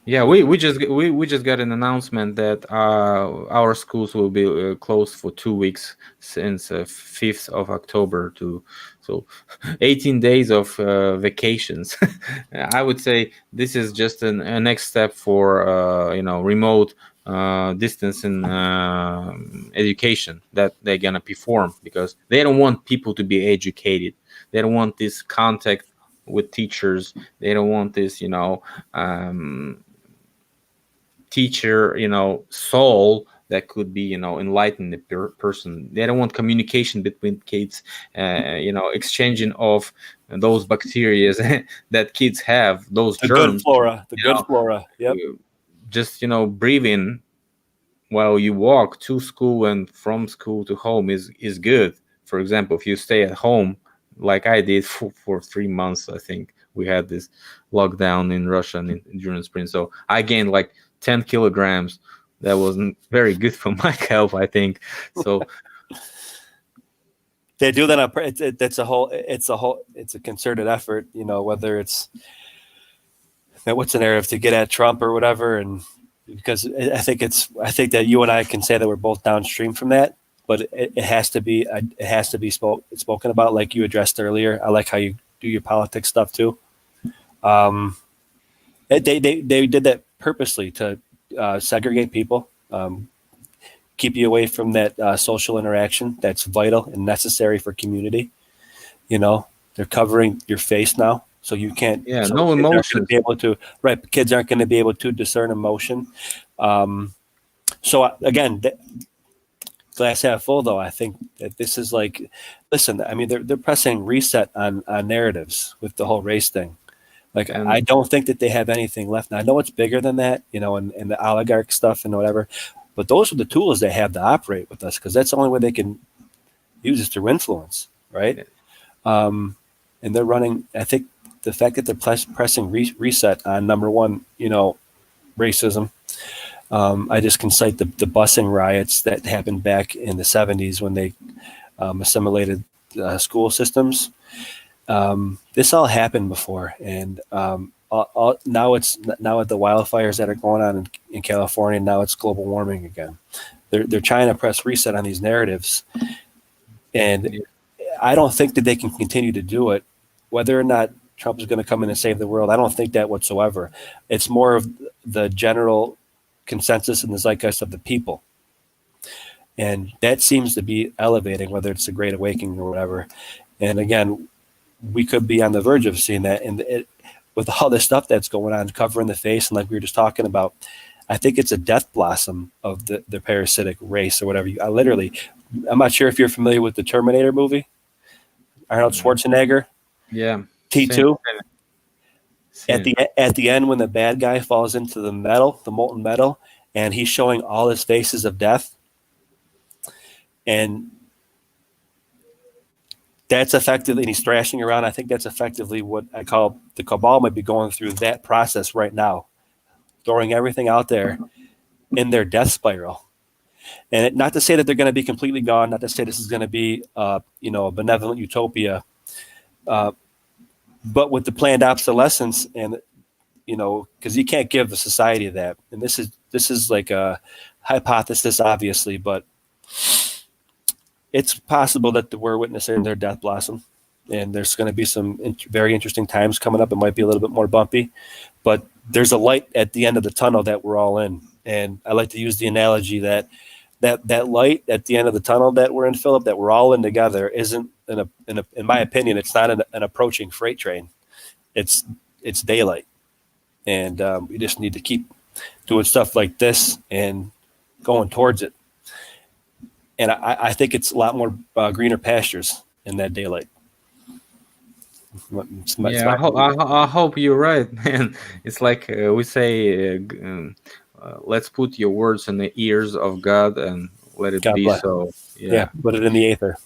Speaker 1: we just got an announcement that our schools will be closed for 2 weeks since 5th of October so 18 days of vacations. I would say this is just a next step for remote distance in education that they're gonna perform, because they don't want people to be educated. They don't want this contact with teachers. They don't want this teacher soul that could be enlighten the person. They don't want communication between kids, exchanging of those bacteria that kids have, those germs,
Speaker 2: good flora. Yep.
Speaker 1: Just breathe in while you walk to school and from school to home is good. For example, if you stay at home like I did for 3 months, I think we had this lockdown in Russia during spring, so I gained like 10 kilograms. That wasn't very good for my health, I think. So
Speaker 2: they do that. It's a concerted effort, whether it's what's the narrative to get at Trump or whatever. And because I think that you and I can say that we're both downstream from that, but it has to be spoken about, like you addressed earlier. I like how you do your politics stuff too. They did that purposely to segregate people, keep you away from that social interaction that's vital and necessary for community. They're covering your face now, so you can't.
Speaker 1: Yeah, no emotion.
Speaker 2: Kids aren't going to be able to discern emotion. So again, glass half full, though. I think that this is like, listen. I mean, they're pressing reset on narratives with the whole race thing. Like, I don't think that they have anything left. Now, I know it's bigger than that, and the oligarch stuff and whatever, but those are the tools they have to operate with us, because that's the only way they can use it through influence, right? And they're running, I think the fact that they're pressing reset on number one, racism, I just can cite the busing riots that happened back in the 70s when they assimilated school systems. This all happened before, and now with the wildfires that are going on in California. Now it's global warming again. They're trying to press reset on these narratives, and I don't think that they can continue to do it. Whether or not Trump is going to come in and save the world, I don't think that whatsoever. It's more of the general consensus and the zeitgeist of the people, and that seems to be elevating, whether it's the Great Awakening or whatever. And again, we could be on the verge of seeing that. And with all this stuff that's going on, covering the face, and like we were just talking about, I think it's a death blossom of the parasitic race or whatever. I'm not sure if you're familiar with the Terminator movie, Arnold Schwarzenegger.
Speaker 1: Yeah.
Speaker 2: T2. At the end, when the bad guy falls into the molten metal, and he's showing all his faces of death, and that's effectively, and he's thrashing around. I think that's effectively what I call the cabal might be going through that process right now, throwing everything out there in their death spiral. And not to say that they're going to be completely gone, not to say this is going to be, a benevolent utopia, but with the planned obsolescence, and because you can't give the society that. And this is like a hypothesis, obviously, but it's possible that we're witnessing their death blossom, and there's going to be some very interesting times coming up. It might be a little bit more bumpy, but there's a light at the end of the tunnel that we're all in. And I like to use the analogy that light at the end of the tunnel that we're in, Philip, that we're all in together, isn't in my opinion, it's not an approaching freight train. It's daylight, and we just need to keep doing stuff like this and going towards it. And I think it's a lot more greener pastures in that daylight.
Speaker 1: I hope you're right, man. It's like we say, let's put your words in the ears of God and let it be so.
Speaker 2: Yeah, put it in the aether.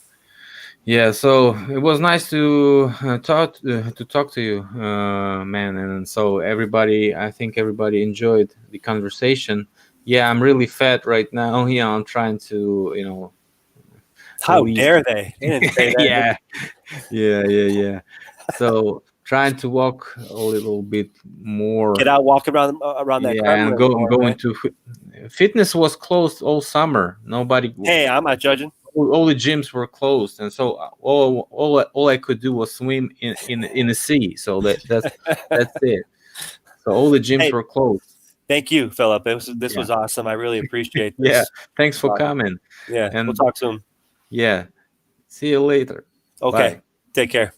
Speaker 1: Yeah, so it was nice to talk to you, man. And so I think everybody enjoyed the conversation. Yeah, I'm really fat right now. Yeah, I'm trying to,
Speaker 2: How dare they? They didn't say that.
Speaker 1: Yeah. So trying to walk a little bit more.
Speaker 2: Get out, walk around that.
Speaker 1: Yeah, and go into fitness was closed all summer. Nobody.
Speaker 2: Hey, I'm not judging.
Speaker 1: All the gyms were closed, and so all I could do was swim in the sea. So that's it. So all the gyms were closed.
Speaker 2: Thank you, Philip. This was awesome. I really appreciate this.
Speaker 1: Yeah, thanks for coming.
Speaker 2: Yeah, and we'll talk soon.
Speaker 1: Yeah, see you later.
Speaker 2: Okay,
Speaker 1: Bye.
Speaker 2: Take care.